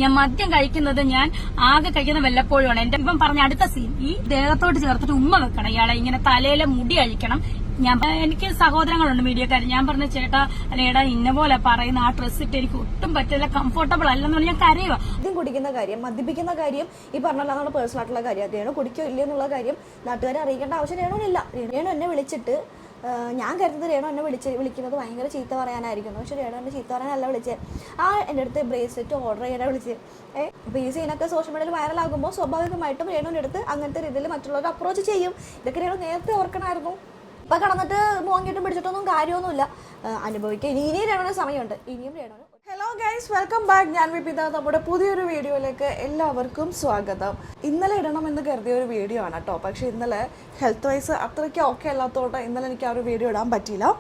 ഞാൻ മദ്യം കഴിക്കുന്നത് ഞാൻ ആകെ കഴിക്കുന്ന വല്ലപ്പോഴുമാണ്. എന്റെ ഇവൻ പറഞ്ഞ അടുത്ത സീൻ ഈ ദേഹത്തോട്ട് ചേർത്തിട്ട് ഉമ്മ വെക്കണം, ഇയാളെ ഇങ്ങനെ തലയിലെ മുടി അഴിക്കണം. എനിക്ക് സഹോദരങ്ങളുണ്ട് മീഡിയക്കാർ. ഞാൻ പറഞ്ഞ ചേട്ടാ അല്ലേടാ ഇന്ന പോലെ പറയുന്ന ആ ഡ്രസ് ഇട്ട് എനിക്ക് ഒട്ടും പറ്റില്ല, കംഫർട്ടബിൾ അല്ലെന്ന് പറഞ്ഞാൽ ഞാൻ കരയുക. മദ്യം കുടിക്കുന്ന കാര്യം, മദ്യപിക്കുന്ന കാര്യം ഈ പറഞ്ഞ നമ്മുടെ പേഴ്സണൽ ആയിട്ടുള്ള കാര്യം. രേണു കുടിക്കോ ഇല്ല എന്നുള്ള കാര്യം നാട്ടുകാരെ അറിയിക്കേണ്ട ആവശ്യം രേണുവിനില്ല. രേണു എന്നെ വിളിച്ചിട്ട് ഞാൻ കരുതുന്നത് രേണു എന്നെ വിളിക്കുന്നത് ഭയങ്കര ചീത്ത പറയാനായിരിക്കുന്നു. പക്ഷെ രേണു എന്നെ ചീത്ത പറയാനല്ല വിളിച്ചത്. എൻ്റെ അടുത്ത് ബ്രേസ്ലെറ്റ് ഓർഡർ ചെയ്യാനാണ് വിളിച്ചത്. അപ്പോൾ ഈ സീനൊക്കെ സോഷ്യൽ മീഡിയയിൽ വൈറലാകുമ്പോൾ സ്വാഭാവികമായിട്ടും രേണുവിൻ്റെ അടുത്ത് അങ്ങനത്തെ രീതിയിൽ മറ്റുള്ളവർ അപ്രോച്ച് ചെയ്യും. ഇതൊക്കെ രേണു നേരത്തെ ഓർക്കണമായിരുന്നു. ഇപ്പം കടന്നിട്ട് മോങ്ങിയിട്ടും പിടിച്ചിട്ടൊന്നും കാര്യമൊന്നുമില്ല. അനുഭവിക്കുക ഇനിയും രേണുവിന് സമയമുണ്ട്. ഇനിയും രേണുവിന്. Hello guys, welcome back. ഞാൻ വിപിത. നമ്മുടെ പുതിയൊരു വീഡിയോയിലേക്ക് എല്ലാവർക്കും സ്വാഗതം. ഇന്നലെ ഇടണമെന്ന് കരുതിയ ഒരു വീഡിയോ ആണ് കേട്ടോ. പക്ഷേ ഇന്നലെ ഹെൽത്ത് വൈസ് അത്രയ്ക്ക് ഓക്കെ അല്ലാത്തതുകൊണ്ട് ഇന്നലെ എനിക്ക് ആ ഒരു വീഡിയോ ഇടാൻ പറ്റിയില്ല.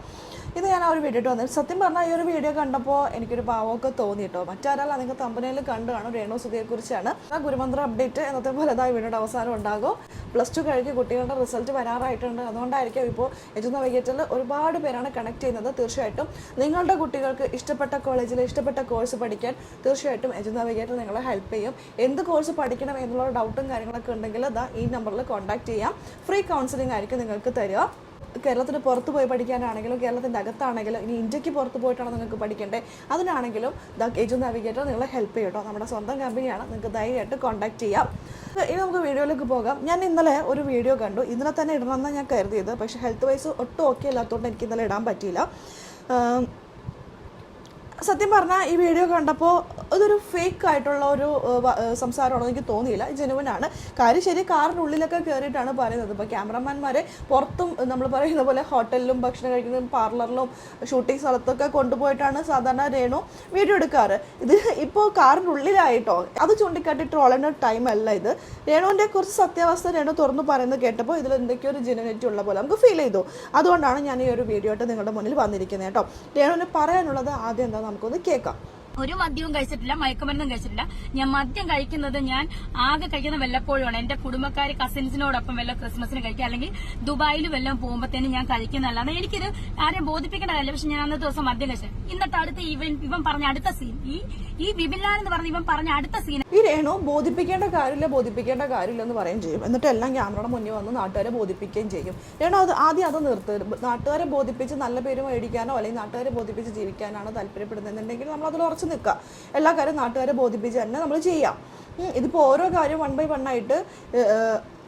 ഇത് ഞാൻ ആ ഒരു വീഡിയോ ഇട്ട് വന്നത്. സത്യം പറഞ്ഞാൽ ഈ ഒരു വീഡിയോ കണ്ടപ്പോൾ എനിക്കൊരു പാവമൊക്കെ തോന്നി കേട്ടോ. മറ്റാരല്ല, നിങ്ങൾ തമ്പനയിൽ കണ്ടു കാണും. രേണു സുധിയെക്കുറിച്ചാണ്. ആ ഗുരുമന്ത്ര അപ്ഡേറ്റ് എന്നത്തെ പോലെ ഇതാ വീഡിയോയുടെ അവസാനം ഉണ്ടാകും. +2 കഴിഞ്ഞ് കുട്ടികളുടെ റിസൾട്ട് വരാറായിട്ടുണ്ട്. അതുകൊണ്ടായിരിക്കും ഇപ്പോൾ എജുനവിഗേറ്ററിൽ ഒരുപാട് പേരാണ് കണക്ട് ചെയ്യുന്നത്. തീർച്ചയായിട്ടും നിങ്ങളുടെ കുട്ടികൾക്ക് ഇഷ്ടപ്പെട്ട കോളേജിൽ ഇഷ്ടപ്പെട്ട കോഴ്സ് പഠിക്കാൻ തീർച്ചയായിട്ടും എജുനവിഗേറ്റർ നിങ്ങളെ ഹെൽപ്പ് ചെയ്യും. എന്ത് കോഴ്സ് പഠിക്കണം എന്നുള്ള ഡൗട്ടും കാര്യങ്ങളൊക്കെ ഉണ്ടെങ്കിൽ ഇതാ ഈ നമ്പറിൽ കോൺടാക്ട് ചെയ്യാം. ഫ്രീ കൗൺസിലിംഗ് ആയിരിക്കും നിങ്ങൾക്ക് തരിക. കേരളത്തിന് പുറത്ത് പോയി പഠിക്കാനാണെങ്കിലും കേരളത്തിൻ്റെ അകത്താണെങ്കിലും ഇനി ഇന്ത്യക്ക് പുറത്ത് പോയിട്ടാണ് നിങ്ങൾക്ക് പഠിക്കേണ്ടത്, അതിനാണെങ്കിലും എജുനവിഗേറ്റർ നിങ്ങളെ ഹെൽപ്പ് ചെയ്യും കേട്ടോ. നമ്മുടെ സ്വന്തം കമ്പനിയാണ്. നിങ്ങൾക്ക് ധൈര്യമായിട്ട് കോൺടാക്ട് ചെയ്യാം. ഇനി നമുക്ക് വീഡിയോയിലേക്ക് പോകാം. ഞാൻ ഇന്നലെ ഒരു വീഡിയോ കണ്ടു. ഇന്നലെ തന്നെ ഇടണമെന്നാണ് ഞാൻ കരുതിയത്. പക്ഷേ ഹെൽത്ത് വൈസ് ഒട്ടും ഓക്കെ അല്ലാത്തതുകൊണ്ട് എനിക്ക് ഇന്നലെ ഇടാൻ പറ്റിയില്ല. സത്യം പറഞ്ഞാൽ ഈ വീഡിയോ കണ്ടപ്പോൾ അതൊരു ഫേക്ക് ആയിട്ടുള്ള ഒരു സംസാരമാണോ എനിക്ക് തോന്നിയില്ല. ജെനുവിനാണ് കാര്യം. ശരി, കാറിനുള്ളിലൊക്കെ കയറിയിട്ടാണ് പറയുന്നത്. ഇപ്പോൾ ക്യാമറമാന്മാരെ പുറത്തും നമ്മൾ പറയുന്ന പോലെ ഹോട്ടലിലും ഭക്ഷണം കഴിക്കുന്നതും പാർലറിലും ഷൂട്ടിംഗ് സ്ഥലത്തൊക്കെ കൊണ്ടുപോയിട്ടാണ് സാധാരണ രേണു വീഡിയോ എടുക്കാറ്. ഇത് ഇപ്പോൾ കാറിനുള്ളിലായിട്ടോ. അത് ചൂണ്ടിക്കാട്ടി ട്രോളേണ്ട ടൈം അല്ല ഇത്. രേണുവിൻ്റെ കുറച്ച് സത്യാവസ്ഥ രേണു തുറന്നു പറയുന്നത് കേട്ടപ്പോൾ ഇതിൽ എന്തൊക്കെയോ ഒരു ജെനുവിനിറ്റി ഉള്ള പോലെ നമുക്ക് ഫീൽ ചെയ്തു. അതുകൊണ്ടാണ് ഞാൻ ഈ ഒരു വീഡിയോ ആയിട്ട് നിങ്ങളുടെ മുന്നിൽ വന്നിരിക്കുന്നത് കേട്ടോ. രേണുവിന് പറയാനുള്ളത് ആദ്യം എന്താ നമുക്കൊന്ന് കേൾക്കാം. ഒരു മദ്യവും കഴിച്ചിട്ടില്ല, മയക്കുമരുന്നും കഴിച്ചിട്ടില്ല. ഞാൻ മദ്യം കഴിക്കുന്നത് ഞാൻ ആകെ കഴിക്കുന്ന വല്ലപ്പോഴുമാണ്. എന്റെ കുടുംബക്കാർ കസിൻസിനോടൊപ്പം വല്ല ക്രിസ്മസിന് കഴിക്കുക, അല്ലെങ്കിൽ ദുബായിൽ വല്ലതും പോകുമ്പോഴത്തേനും ഞാൻ കഴിക്കുന്നതല്ലാതെ എനിക്കിത് ആരെയും ബോധിപ്പിക്കേണ്ട കാര്യമില്ല. പക്ഷെ ഞാൻ അന്നത്തെ ദിവസം മദ്യം കഴിച്ചത്. ഇന്നത്തെ അടുത്ത ഇവൻ പറഞ്ഞ അടുത്ത സീൻ ഈ വിപിൻലാൽ എന്ന് പറഞ്ഞ ഇവൻ പറഞ്ഞ അടുത്ത സീൻ ഈ രേണു ബോധിപ്പിക്കേണ്ട കാര്യമില്ല എന്ന് പറയുകയും ചെയ്യും. എന്നിട്ട് എല്ലാം ക്യാമറയുടെ മുന്നിൽ വന്ന് നാട്ടുകാരെ ബോധിപ്പിക്കുകയും ചെയ്യും. രേണു ആദ്യം അത് നിർത്തുക. നാട്ടുകാരെ ബോധിപ്പിച്ച് നല്ല പേര് മേടിക്കാനോ അല്ലെങ്കിൽ നാട്ടുകാരെ ബോധിപ്പിച്ച് ജീവിക്കാനാണ് താല്പര്യപ്പെടുന്നുണ്ടെങ്കിൽ നമ്മൾ അതിൽ ഉറച്ചു നിൽക്കുക. എല്ലാ കാര്യം നാട്ടുകാരെ ബോധിപ്പിച്ച് തന്നെ നമ്മൾ ചെയ്യാം. ഇതിപ്പോൾ ഓരോ കാര്യം 1 by 1 ആയിട്ട്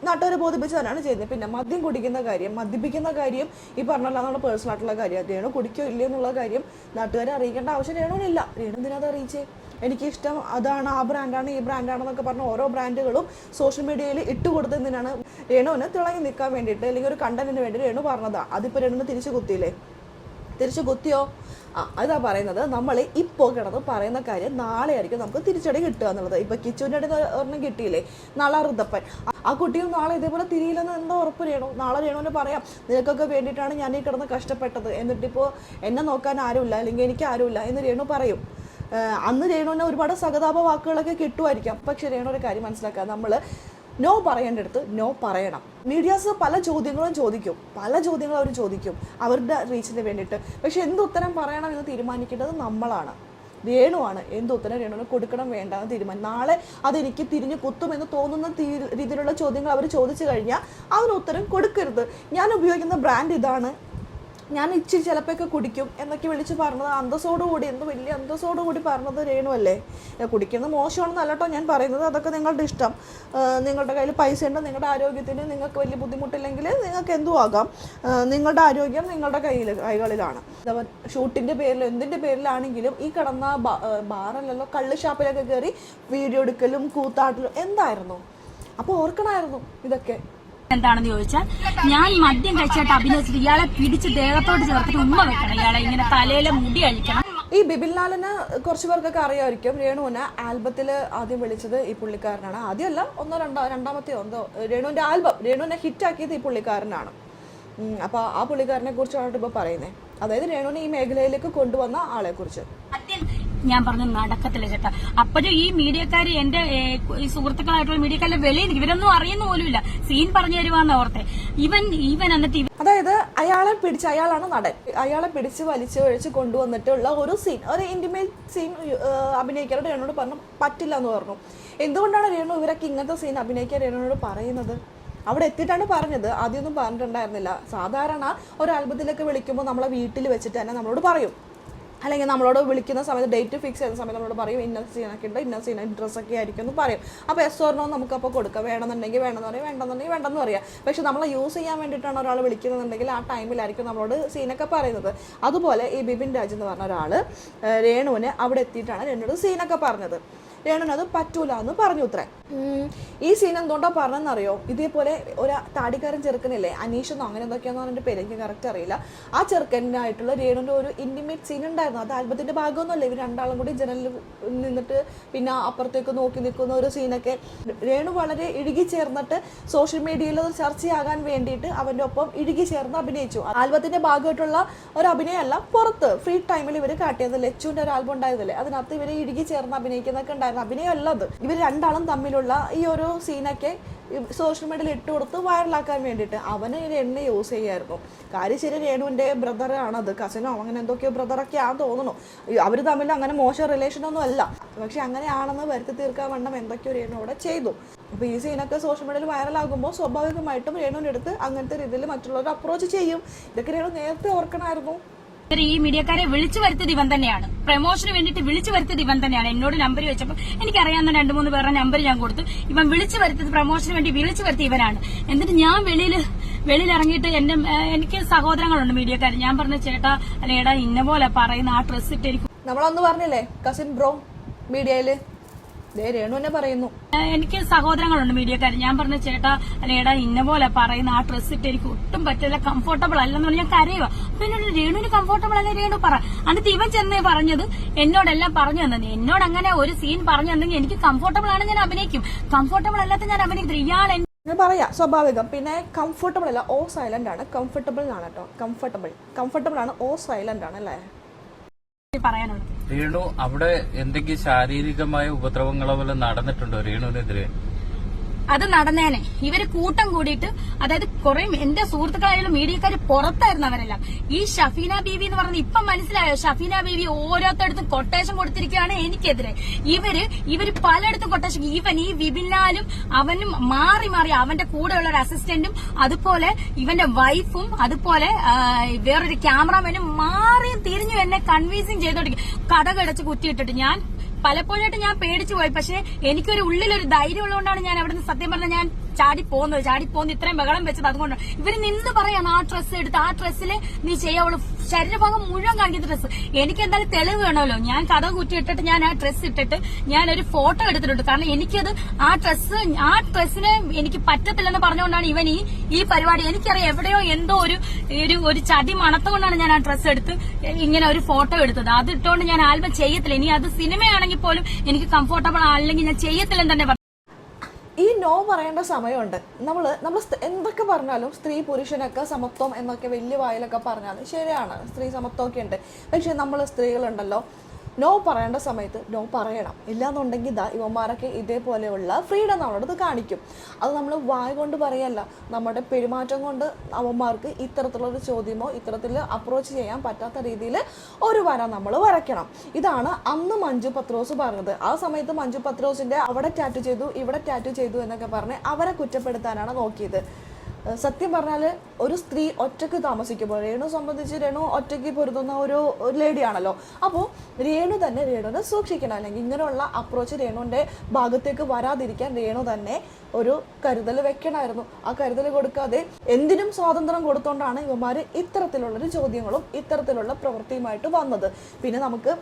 നാട്ടുകാരെ ബോധിപ്പിച്ച് തന്നെയാണ് ചെയ്യുന്നത്. പിന്നെ മദ്യം കുടിക്കുന്ന കാര്യം, മദ്യപിക്കുന്ന കാര്യം ഈ പറഞ്ഞല്ലോ നമ്മുടെ പേഴ്സണൽ ആയിട്ടുള്ള കാര്യം. രേണു കുടിക്കോ ഇല്ല എന്നുള്ള കാര്യം നാട്ടുകാരെ അറിയിക്കേണ്ട ആവശ്യം രേണുവിനില്ല. രേണു എന്തിനത് അറിയിച്ചേ? എനിക്കിഷ്ടം അതാണ്, ആ ബ്രാൻഡാണ്, ഈ ബ്രാൻഡാണെന്നൊക്കെ പറഞ്ഞ് ഓരോ ബ്രാൻഡുകളും സോഷ്യൽ മീഡിയയിൽ ഇട്ട് കൊടുത്തതിനാണ് രേണുവിന് തിളങ്ങി നിൽക്കാൻ വേണ്ടിയിട്ട്, അല്ലെങ്കിൽ ഒരു കണ്ടന്റിന് വേണ്ടി രേണു പറഞ്ഞതാണ്. അതിപ്പോൾ രേണുവിന് തിരിച്ചു കുത്തിയോ? അതാ പറയുന്നത്. നമ്മൾ ഇപ്പോൾ കിടന്ന് പറയുന്ന കാര്യം നാളെ ആയിരിക്കും നമുക്ക് തിരിച്ചടി കിട്ടുക എന്നുള്ളത്. ഇപ്പോൾ കിച്ചുവിൻ്റെ അടുത്ത് ഒരെണ്ണം കിട്ടിയില്ലേ, നാളെ ഋതപ്പൻ. ആ കുട്ടിയും നാളെ ഇതേപോലെ തിരിയില്ലെന്ന് എന്താ ഉറപ്പ് രേണു? നാളെ രേണുവിന് പറയാം, നിനക്കൊക്കെ വേണ്ടിയിട്ടാണ് ഞാൻ ഈ കിടന്ന് കഷ്ടപ്പെട്ടത്, എന്നിട്ടിപ്പോൾ എന്നെ നോക്കാൻ ആരുമില്ല, അല്ലെങ്കിൽ എനിക്ക് ആരുമില്ല എന്ന് രേണു പറയും. അന്ന് രേണുവിന് ഒരുപാട് സഹതാപ വാക്കുകളൊക്കെ കിട്ടുമായിരിക്കാം. പക്ഷെ രേണു ഒരു കാര്യം മനസ്സിലാക്കുക, നമ്മൾ നോ പറയേണ്ടടുത്ത് നോ പറയണം. മീഡിയാസ് പല ചോദ്യങ്ങളും അവർ ചോദിക്കും അവരുടെ റീച്ചിന് വേണ്ടിയിട്ട്. പക്ഷെ എന്തുത്തരം പറയണം എന്ന് തീരുമാനിക്കേണ്ടത് നമ്മളാണ്, രേണുവാണ്. എന്തുത്തരം രേണുവിന് കൊടുക്കണം വേണ്ടെന്ന് തീരുമാനം. നാളെ അതെനിക്ക് തിരിഞ്ഞു കുത്തുമെന്ന് തോന്നുന്ന രീതിയിലുള്ള ചോദ്യങ്ങൾ അവർ ചോദിച്ചു കഴിഞ്ഞാൽ അതിന് ഉത്തരം കൊടുക്കരുത്. ഞാൻ ഉപയോഗിക്കുന്ന ബ്രാൻഡ് ഇതാണ്, ഞാൻ ഇച്ചിരി ചിലപ്പോഴൊക്കെ കുടിക്കും എന്നൊക്കെ വിളിച്ച് പറഞ്ഞത് അന്തസ്സോടുകൂടി, എന്ത് വലിയ അന്തസ്സോടുകൂടി പറഞ്ഞത് രേണു അല്ലേ. കുടിക്കുന്നത് മോശമാണെന്നല്ല കേട്ടോ ഞാൻ പറയുന്നത്. അതൊക്കെ നിങ്ങളുടെ ഇഷ്ടം. നിങ്ങളുടെ കയ്യിൽ പൈസ ഉണ്ട്, നിങ്ങളുടെ ആരോഗ്യത്തിന് നിങ്ങൾക്ക് വലിയ ബുദ്ധിമുട്ടില്ലെങ്കിൽ നിങ്ങൾക്ക് എന്തും ആകാം. നിങ്ങളുടെ ആരോഗ്യം നിങ്ങളുടെ കൈകളിലാണ്. ഷൂട്ടിൻ്റെ പേരിൽ എന്തിൻ്റെ പേരിലാണെങ്കിലും ഈ കിടന്ന ബാറല്ലല്ലോ, കള്ള് ഷാപ്പിലൊക്കെ കയറി വീഡിയോ എടുക്കലും കൂത്താട്ടലും എന്തായിരുന്നു. അപ്പോൾ ഓർക്കണമായിരുന്നു ഇതൊക്കെ. എന്താണെന്ന് ചോദിച്ചാൽ, ഞാൻ മദ്യം കഴിച്ചായിട്ട് അഭിനയിച്ചിട്ട് ഇയാളെ പിടിച്ച് ദേഹത്തോട്ട് ചേർത്തിട്ട് ഉമ്മ വെക്കണം, ഇയാളെ ഇങ്ങനെ തലയിലെ മുടി അഴിക്കണം. ഈ ബിബിൻലാലിന് കുറച്ച് പേർക്കൊക്കെ അറിയാമായിരിക്കും. രേണുവിനെ ആൽബത്തിൽ ആദ്യം വിളിച്ചത് ഈ പുള്ളിക്കാരനാണ്. ആദ്യമല്ല, രണ്ടാമത്തെയോ എന്തോ രേണുവിനെ ഹിറ്റാക്കിയത് ഈ പുള്ളിക്കാരനാണ്. അപ്പോൾ ആ പുള്ളിക്കാരനെ കുറിച്ചാണ് ഇപ്പോൾ പറയുന്നത്. അതായത് രേണുവിനെ ഈ മേഖലയിലേക്ക് കൊണ്ടുവന്ന ആളെ കുറിച്ച്. ഞാൻ പറഞ്ഞു നടക്കത്തില്ല ചേട്ടാ. അപ്പോഴും ഈ മീഡിയക്കാര് എന്റെ ഈ സുഹൃത്തുക്കളായിട്ടുള്ള മീഡിയക്കാരുടെ വെളിയിൽ ഇവരൊന്നും അറിയുന്ന പോലുമില്ല. സീൻ പറഞ്ഞു തരുവാന്ന് ഓർത്തെ. ഇവൻ എന്നിട്ട് അതായത് അയാളാണ് നടൻ. അയാളെ പിടിച്ച് വലിച്ചു കഴിച്ച് കൊണ്ടുവന്നിട്ടുള്ള ഒരു സീൻ, ഒരു ഇന്റിമേറ്റ് സീൻ അഭിനയിക്കാൻ രേണുവിനോട് പറഞ്ഞു പറ്റില്ല എന്ന് പറഞ്ഞു. എന്തുകൊണ്ടാണ് രേണു ഇവരൊക്കെ ഇങ്ങനത്തെ സീൻ അഭിനയിക്കാൻ രേണുവിനോട് പറയുന്നത്? അവിടെ എത്തിയിട്ടാണ് പറഞ്ഞത്, ആദ്യമൊന്നും പറഞ്ഞിട്ടുണ്ടായിരുന്നില്ല. സാധാരണ ഒരു ആൽബത്തിലൊക്കെ വിളിക്കുമ്പോൾ നമ്മളെ വീട്ടിൽ വെച്ചിട്ട് തന്നെ നമ്മളോട് പറയും, അല്ലെങ്കിൽ നമ്മളോട് വിളിക്കുന്ന സമയത്ത് ഡേറ്റ് ഫിക്സ് ചെയ്യുന്ന സമയത്ത് നമ്മളോട് പറയും ഇന്ന സീനൊക്കെ ഉണ്ട്, ഇന്ന സീൻ ഡ്രസ്സൊക്കെ ആയിരിക്കും എന്ന് പറയും. അപ്പോൾ എസ് ഓർ നോ നമുക്കപ്പോൾ കൊടുക്കാം. വേണമെന്നുണ്ടെങ്കിൽ വേണമെന്ന് പറയും, വേണ്ടെന്നുണ്ടെങ്കിൽ വേണ്ടെന്ന് പറയാം. പക്ഷെ നമ്മളെ യൂസ് ചെയ്യാൻ വേണ്ടിയിട്ടാണ് ഒരാൾ വിളിക്കുന്നുണ്ടെങ്കിൽ ആ ടൈമിലായിരിക്കും നമ്മളോട് സീനൊക്കെ പറയുന്നത്. അതുപോലെ ഈ ബിപിൻ രാജ് എന്ന് പറഞ്ഞ ഒരാൾ രേണുവിന് അവിടെ എത്തിയിട്ടാണ് രേണുവിനോട് സീനൊക്കെ പറഞ്ഞത്. രേണുവിനത് പറ്റൂല എന്ന് പറഞ്ഞു ഉത്രേ. ഈ സീൻ എന്തുകൊണ്ടാണ് പറഞ്ഞതെന്നറിയോ? ഇതേപോലെ ഒരു താടിക്കാരൻ ചെറുക്കനില്ലേ, അനീഷ് എന്നോ അങ്ങനെ എന്തൊക്കെയാണെന്ന് പറഞ്ഞിട്ട് പേര് എനിക്ക് കറക്റ്റ് അറിയില്ല. ആ ചെറുക്കനായിട്ടുള്ള രേണുവിൻ്റെ ഒരു ഇന്റിമേറ്റ് സീൻ ഉണ്ടായിരുന്നു. അത് ആൽബത്തിൻ്റെ ഭാഗമൊന്നുമല്ല. ഇവർ രണ്ടാളും കൂടി ജനലിൽ നിന്നിട്ട് പിന്നെ അപ്പുറത്തേക്ക് നോക്കി നിൽക്കുന്ന ഒരു സീനൊക്കെ. രേണു വളരെ ഇഴുകി ചേർന്നിട്ട് സോഷ്യൽ മീഡിയയിൽ ചർച്ചയാകാൻ വേണ്ടിയിട്ട് അവൻ്റെ ഒപ്പം ഇഴുകി ചേർന്ന് അഭിനയിച്ചു. ആൽബത്തിൻ്റെ ഭാഗമായിട്ടുള്ള ഒരു അഭിനയമല്ല, പുറത്ത് ഫ്രീ ടൈമിൽ ഇവർ കാട്ടിയത്. ലച്ചുവിൻ്റെ ഒരു ആൽബം ഉണ്ടായതല്ലേ, അതിനകത്ത് ഇവർ ഇഴുകി ചേർന്ന് അഭിനയിക്കുന്നൊക്കെ ഉണ്ടായിരുന്നു. അഭിനയമല്ലത്. ഇവർ രണ്ടാളും തമ്മിലുള്ള ഈ ഒരു സീനൊക്കെ സോഷ്യൽ മീഡിയയിൽ ഇട്ട് കൊടുത്ത് വൈറലാക്കാൻ വേണ്ടിയിട്ട് അവന് എണ്ണ യൂസ് ചെയ്യായിരുന്നു. കാര്യം ശരി, രേണുവിൻ്റെ ബ്രദറാണത്, കസിനോ അങ്ങനെ എന്തൊക്കെയോ ബ്രദറൊക്കെ ആണെന്ന് തോന്നുന്നു. അവർ തമ്മിൽ അങ്ങനെ മോശം റിലേഷനൊന്നും അല്ല. പക്ഷെ അങ്ങനെയാണെന്ന് വരുത്തി തീർക്കാൻ വേണം എന്തൊക്കെയോ രേണു അവിടെ ചെയ്തു. അപ്പോൾ ഈ സീനൊക്കെ സോഷ്യൽ മീഡിയയിൽ വൈറലാകുമ്പോൾ സ്വാഭാവികമായിട്ടും രേണുവിൻ്റെ അടുത്ത് അങ്ങനത്തെ രീതിയിൽ മറ്റുള്ളവർ അപ്രോച്ച് ചെയ്യും. ഇതൊക്കെ രേണു നേരത്തെ ഓർക്കണമായിരുന്നു. ഈ മീഡിയക്കാരെ വിളിച്ചു വരുത്തിയത് ഇവൻ തന്നെയാണ്. പ്രമോഷന് വേണ്ടിയിട്ട് വിളിച്ചു വരുത്തിയത് ഇവൻ തന്നെയാണ്. എന്നോട് നമ്പർ വെച്ചപ്പോൾ എനിക്കറിയാവുന്ന 2-3 പേരുടെ നമ്പർ ഞാൻ കൊടുത്തു. ഇവൻ വിളിച്ചു വരുത്തിയത്, പ്രമോഷന് വേണ്ടി വിളിച്ചു വരുത്തിയ ഇവനാണ്. എന്നിട്ട് ഞാൻ വെളിയിൽ ഇറങ്ങിയിട്ട് എനിക്ക് സഹോദരങ്ങളുണ്ട് മീഡിയക്കാർ. ഞാൻ പറഞ്ഞ ചേട്ടാ അല്ലേടാ ഇന്ന പോലെ പറയുന്ന ആ ഡ്രസ് ഇട്ട് എനിക്ക് നമ്മളൊന്ന് പറഞ്ഞില്ലേ കസിൻ ബ്രോ മീഡിയയില് രേണു തന്നെ പറയുന്നു. എനിക്ക് സഹോദരങ്ങളുണ്ട് മീഡിയക്കാർ. ഞാൻ പറഞ്ഞ ചേട്ടാ അല്ലേടാ ഇന്ന പോലെ പറയുന്ന ആ ഡ്രസ് ഇട്ട് എനിക്ക് ഒട്ടും പറ്റില്ല, കംഫർട്ടബിൾ അല്ലെന്ന് പറഞ്ഞാൽ ഞാൻ കരയുക. അപ്പൊ എന്നോട് രേണുവിന് കംഫർട്ടബിൾ അല്ലേ രേണു പറ. എന്നിട്ട് ഇവൻ ചെന്ന് പറഞ്ഞത് എന്നോടെല്ലാം പറഞ്ഞു തന്നെ. എന്നോട് അങ്ങനെ ഒരു സീൻ പറഞ്ഞു തന്നെങ്കിൽ എനിക്ക് കംഫർട്ടബിൾ ആണ് ഞാൻ അഭിനയിക്കും, കംഫർട്ടബിൾ അല്ലാത്ത ഞാൻ അഭിനയിക്കും. ഇയാൾ പറയാം സ്വാഭാവികം. പിന്നെ കംഫർട്ടബിൾ അല്ല, ഓ സൈലന്റ് ആണ്. കംഫർട്ടബിൾ ആണ് കേട്ടോ, കംഫർട്ടബിൾ ആണ്, ഓ സൈലന്റ് ആണ് അല്ലേ പറയാനുള്ളത്. രേണു അവിടെ എന്തെങ്കിലും ശാരീരികമായ ഉപദ്രവങ്ങളോ വല്ലതും നടന്നിട്ടുണ്ടോ രേണുവിനെതിരെ? അത് നടന്നേനെ. ഇവര് കൂട്ടം കൂടിയിട്ട്, അതായത് കുറെ എന്റെ സുഹൃത്തുക്കളായാലും മീഡിയക്കാര് പുറത്തായിരുന്നു അവരെല്ലാം. ഈ ഷഫീന ബീവി എന്ന് പറഞ്ഞത് ഇപ്പം മനസ്സിലായോ? ഷഫീന ബീവി ഓരോരുത്തടത്തും കൊട്ടേഷൻ കൊടുത്തിരിക്കുകയാണ് എനിക്കെതിരെ. ഇവര് പലയിടത്തും കൊട്ടേഷൻ. ഈ വിപിനാലും അവനും മാറി അവന്റെ കൂടെയുള്ള ഒരു അസിസ്റ്റന്റും അതുപോലെ ഇവന്റെ വൈഫും അതുപോലെ വേറൊരു ക്യാമറാമാനും മാറിയും തിരിഞ്ഞു എന്നെ കൺവിൻസിങ് ചെയ്തോണ്ടിരിക്കും. കടകടച്ച് കുത്തിയിട്ടിട്ട് ഞാൻ പലപ്പോഴായിട്ട് ഞാൻ പേടിച്ചു പോയി. പക്ഷെ എനിക്കൊരു ഉള്ളിലൊരു ധൈര്യം ഉള്ളതുകൊണ്ടാണ് ഞാൻ അവിടെ നിന്ന് സത്യം പറഞ്ഞാൽ ഞാൻ ചാടിപ്പോന്ന് ഇത്രയും ബഹളം വെച്ചത്. അതുകൊണ്ട് ഇവര് നിന്ന് പറയാണ് ആ ഡ്രസ്സ് എടുത്ത്, ആ ഡ്രസ്സില് നീ ചെയ്യാവുള്ളൂ, ശരീരഭാഗം മുഴുവൻ കാണിക്കുന്ന ഡ്രസ്സ്. എനിക്ക് എന്തായാലും തെളിവ് വേണമല്ലോ. ഞാൻ കഥ കുറ്റിയിട്ടിട്ട് ഞാൻ ആ ഡ്രസ്സ് ഇട്ടിട്ട് ഞാനൊരു ഫോട്ടോ എടുത്തിട്ടുണ്ട്. കാരണം എനിക്കത് ആ ഡ്രസ്സിന് എനിക്ക് പറ്റത്തില്ലെന്ന് പറഞ്ഞുകൊണ്ടാണ് ഇവൻ ഈ പരിപാടി. എനിക്കറിയാം എവിടെയോ എന്തോ ഒരു ചതി മണത്തുകൊണ്ടാണ് ഞാൻ ആ ഡ്രസ്സ് എടുത്ത് ഇങ്ങനെ ഒരു ഫോട്ടോ എടുത്തത്. അത് ഇട്ടുകൊണ്ട് ഞാൻ ആൽബം ചെയ്യത്തില്ല. ഇനി അത് സിനിമയാണെങ്കിൽ പോലും എനിക്ക് കംഫർട്ടബിൾ അല്ലെങ്കിൽ ഞാൻ ചെയ്യത്തില്ലെന്ന് തന്നെ. ഈ നോ പറയേണ്ട സമയമുണ്ട്. നമ്മൾ എന്തൊക്കെ പറഞ്ഞാലും സ്ത്രീ പുരുഷനൊക്കെ സമത്വം എന്നൊക്കെ വലിയ വായിലൊക്കെ പറഞ്ഞാലും ശരിയാണ്, സ്ത്രീ സമത്വമൊക്കെ ഉണ്ട്. പക്ഷെ നമ്മൾ സ്ത്രീകളുണ്ടല്ലോ, നോ പറയേണ്ട സമയത്ത് നോ പറയണം. ഇല്ലാന്നുണ്ടെങ്കിൽ ഇവന്മാരൊക്കെ ഇതേപോലെയുള്ള ഫ്രീഡം നമ്മളടുത്ത് കാണിക്കും. അത് നമ്മൾ വായ കൊണ്ട് പറയല്ല, നമ്മുടെ പെരുമാറ്റം കൊണ്ട് അവന്മാർക്ക് ഇത്തരത്തിലുള്ളൊരു ചോദ്യമോ ഇത്തരത്തിൽ അപ്രോച്ച് ചെയ്യാൻ പറ്റാത്ത രീതിയിൽ ഒരു വര നമ്മൾ വരയ്ക്കണം. ഇതാണ് അന്ന് മഞ്ജു പത്രോസ് പറഞ്ഞത്. ആ സമയത്ത് മഞ്ജു പത്രോസിന്റെ അവിടെ ടാറ്റു ചെയ്തു ഇവിടെ ടാറ്റു ചെയ്തു എന്നൊക്കെ പറഞ്ഞ് അവരെ കുറ്റപ്പെടുത്താനാണ് നോക്കിയത്. സത്യം പറഞ്ഞാൽ ഒരു സ്ത്രീ ഒറ്റയ്ക്ക് താമസിക്കുമ്പോൾ, രേണു സംബന്ധിച്ച് രേണു ഒറ്റയ്ക്ക് പൊരുതുന്ന ഒരു ലേഡിയാണല്ലോ. അപ്പോൾ രേണുവിനെ സൂക്ഷിക്കണം. അല്ലെങ്കിൽ ഇങ്ങനെയുള്ള അപ്രോച്ച് രേണുവിൻ്റെ ഭാഗത്തേക്ക് വരാതിരിക്കാൻ രേണു തന്നെ ഒരു കരുതൽ വെക്കണമായിരുന്നു. ആ കരുതൽ കൊടുക്കാതെ എന്തിനും സ്വാതന്ത്ര്യം കൊടുത്തോണ്ടാണ് ഇവന്മാർ ഇത്തരത്തിലുള്ളൊരു ചോദ്യങ്ങളും ഇത്തരത്തിലുള്ള പ്രവൃത്തിയുമായിട്ട് വന്നത്. പിന്നെ നമുക്ക്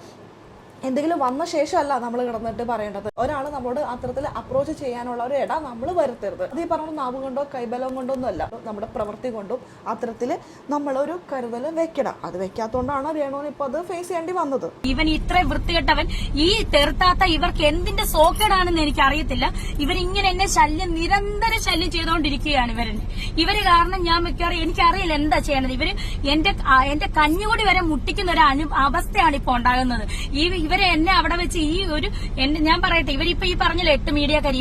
എന്തെങ്കിലും വന്ന ശേഷമല്ല നമ്മൾ കിടന്നിട്ട് പറയേണ്ടത്. ഒരാൾ നമ്മളോട് അത്തരത്തിൽ അപ്രോച്ച് ചെയ്യാനുള്ള ഒരു ഇട നമ്മൾ വരുത്തരുത്. അത് ഈ പറഞ്ഞ നാവ് കൊണ്ടോ കൈബലം കൊണ്ടോ ഒന്നും അല്ല, നമ്മുടെ പ്രവൃത്തി കൊണ്ടും അത്തരത്തിൽ നമ്മളൊരു കരുതൽ വെക്കണം. അത് വെക്കാത്തോണ്ടാണ് രേണുവിന് ഇപ്പൊ അത് ഫേസ് ചെയ്യേണ്ടി വന്നത്. ഇവൻ ഇത്ര വൃത്തികെട്ടവൻ, ഈ തെറുത്താത്ത ഇവർക്ക് എന്തിന്റെ സോക്കേടാണെന്ന് എനിക്ക് അറിയത്തില്ല. ഇവരിങ്ങനെ എന്നെ നിരന്തര ശല്യം ചെയ്തുകൊണ്ടിരിക്കുകയാണ്. ഇവര് കാരണം ഞാൻ മിക്കവാറും എനിക്കറിയില്ല എന്താ ചെയ്യണത്. ഇവര് എന്റെ കഞ്ഞുകൂടി വരെ മുട്ടിക്കുന്ന ഒരു അവസ്ഥയാണ് ഇപ്പൊ ഉണ്ടാകുന്നത്. ഇവൻ ഇവരെ എന്നെ അവിടെ വെച്ച് ഈ ഒരു ഞാൻ പറയട്ടെ, ഇവരിപ്പോ ഈ പറഞ്ഞല്ലോ 8 മീഡിയക്കാർ,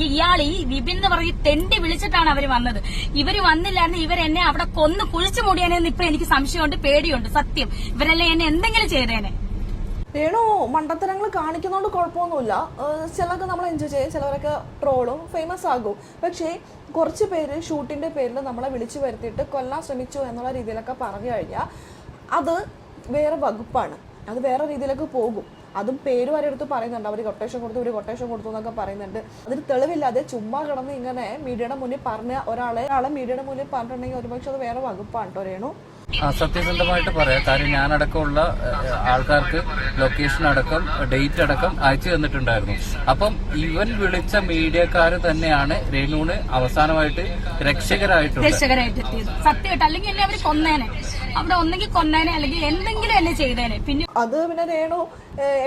ഇയാൾ ഈ വിപിൻ എന്ന് പറഞ്ഞ് തെണ്ടി വിളിച്ചിട്ടാണ് അവര് വന്നത്. ഇവര് വന്നില്ലായിരുന്നു ഇവരെന്നെ അവിടെ കൊന്ന് കുഴിച്ചു മൂടിയാനെന്ന് ഇപ്പൊ എനിക്ക് സംശയമുണ്ട്, പേടിയുണ്ട്. സത്യം, ഇവരെല്ലാം എന്നെ എന്തെങ്കിലും ചെയ്തേനെ. രേണു മണ്ടത്തരങ്ങൾ കാണിക്കുന്നതുകൊണ്ട് കുഴപ്പമൊന്നുമില്ല. ചിലർക്ക് നമ്മൾ എൻജോയ് ചെയ്യും, ചിലവരൊക്കെ ട്രോളും ഫേമസ് ആകും. പക്ഷേ കുറച്ച് പേര് ഷൂട്ടിന്റെ പേരിൽ നമ്മളെ വിളിച്ചു വരുത്തിയിട്ട് കൊല്ലാൻ ശ്രമിച്ചു എന്നുള്ള രീതിയിലൊക്കെ പറഞ്ഞു കഴിഞ്ഞാൽ അത് വേറെ വകുപ്പാണ്, അത് വേറെ രീതിയിലേക്ക് പോകും. അതും പേര് വരെ എടുത്ത് പറയുന്നുണ്ട്, അവർ കൊട്ടേഷൻ കൊടുത്തു, ഇവർ കൊട്ടേഷൻ കൊടുത്തു എന്നൊക്കെ പറയുന്നുണ്ട്. അതിന് തെളിവില്ലാതെ ചുമ്മാ കിടന്ന് ഇങ്ങനെ മീഡിയയുടെ മുന്നിൽ പറഞ്ഞ ഒരാളെ മീഡിയയുടെ മുന്നിൽ പറഞ്ഞിട്ടുണ്ടെങ്കിൽ ഒരുപക്ഷെ അത് വേറെ വകുപ്പാണ് കേട്ടോ രേണു. സത്യസന്ധമായിട്ട് പറയാം. കാര്യം ഞാനടക്കമുള്ള ആൾക്കാർക്ക് ലൊക്കേഷൻ അടക്കം ഡേറ്റ് അടക്കം അയച്ചു തന്നിട്ടുണ്ടായിരുന്നു. അപ്പം ഇവൻ വിളിച്ച മീഡിയക്കാര് തന്നെയാണ് രേണുവിന് അവസാനമായിട്ട് രക്ഷകരായിട്ടുണ്ട്. സത്യമായിട്ട്, അല്ലെങ്കിൽ എന്നെ അവര് കൊന്നേനെ, അവിടെ ഒന്നെങ്കിൽ കൊന്നേനെ അല്ലെങ്കിൽ എന്തെങ്കിലും എന്നെ ചെയ്തേനെ. പിന്നെ രേണു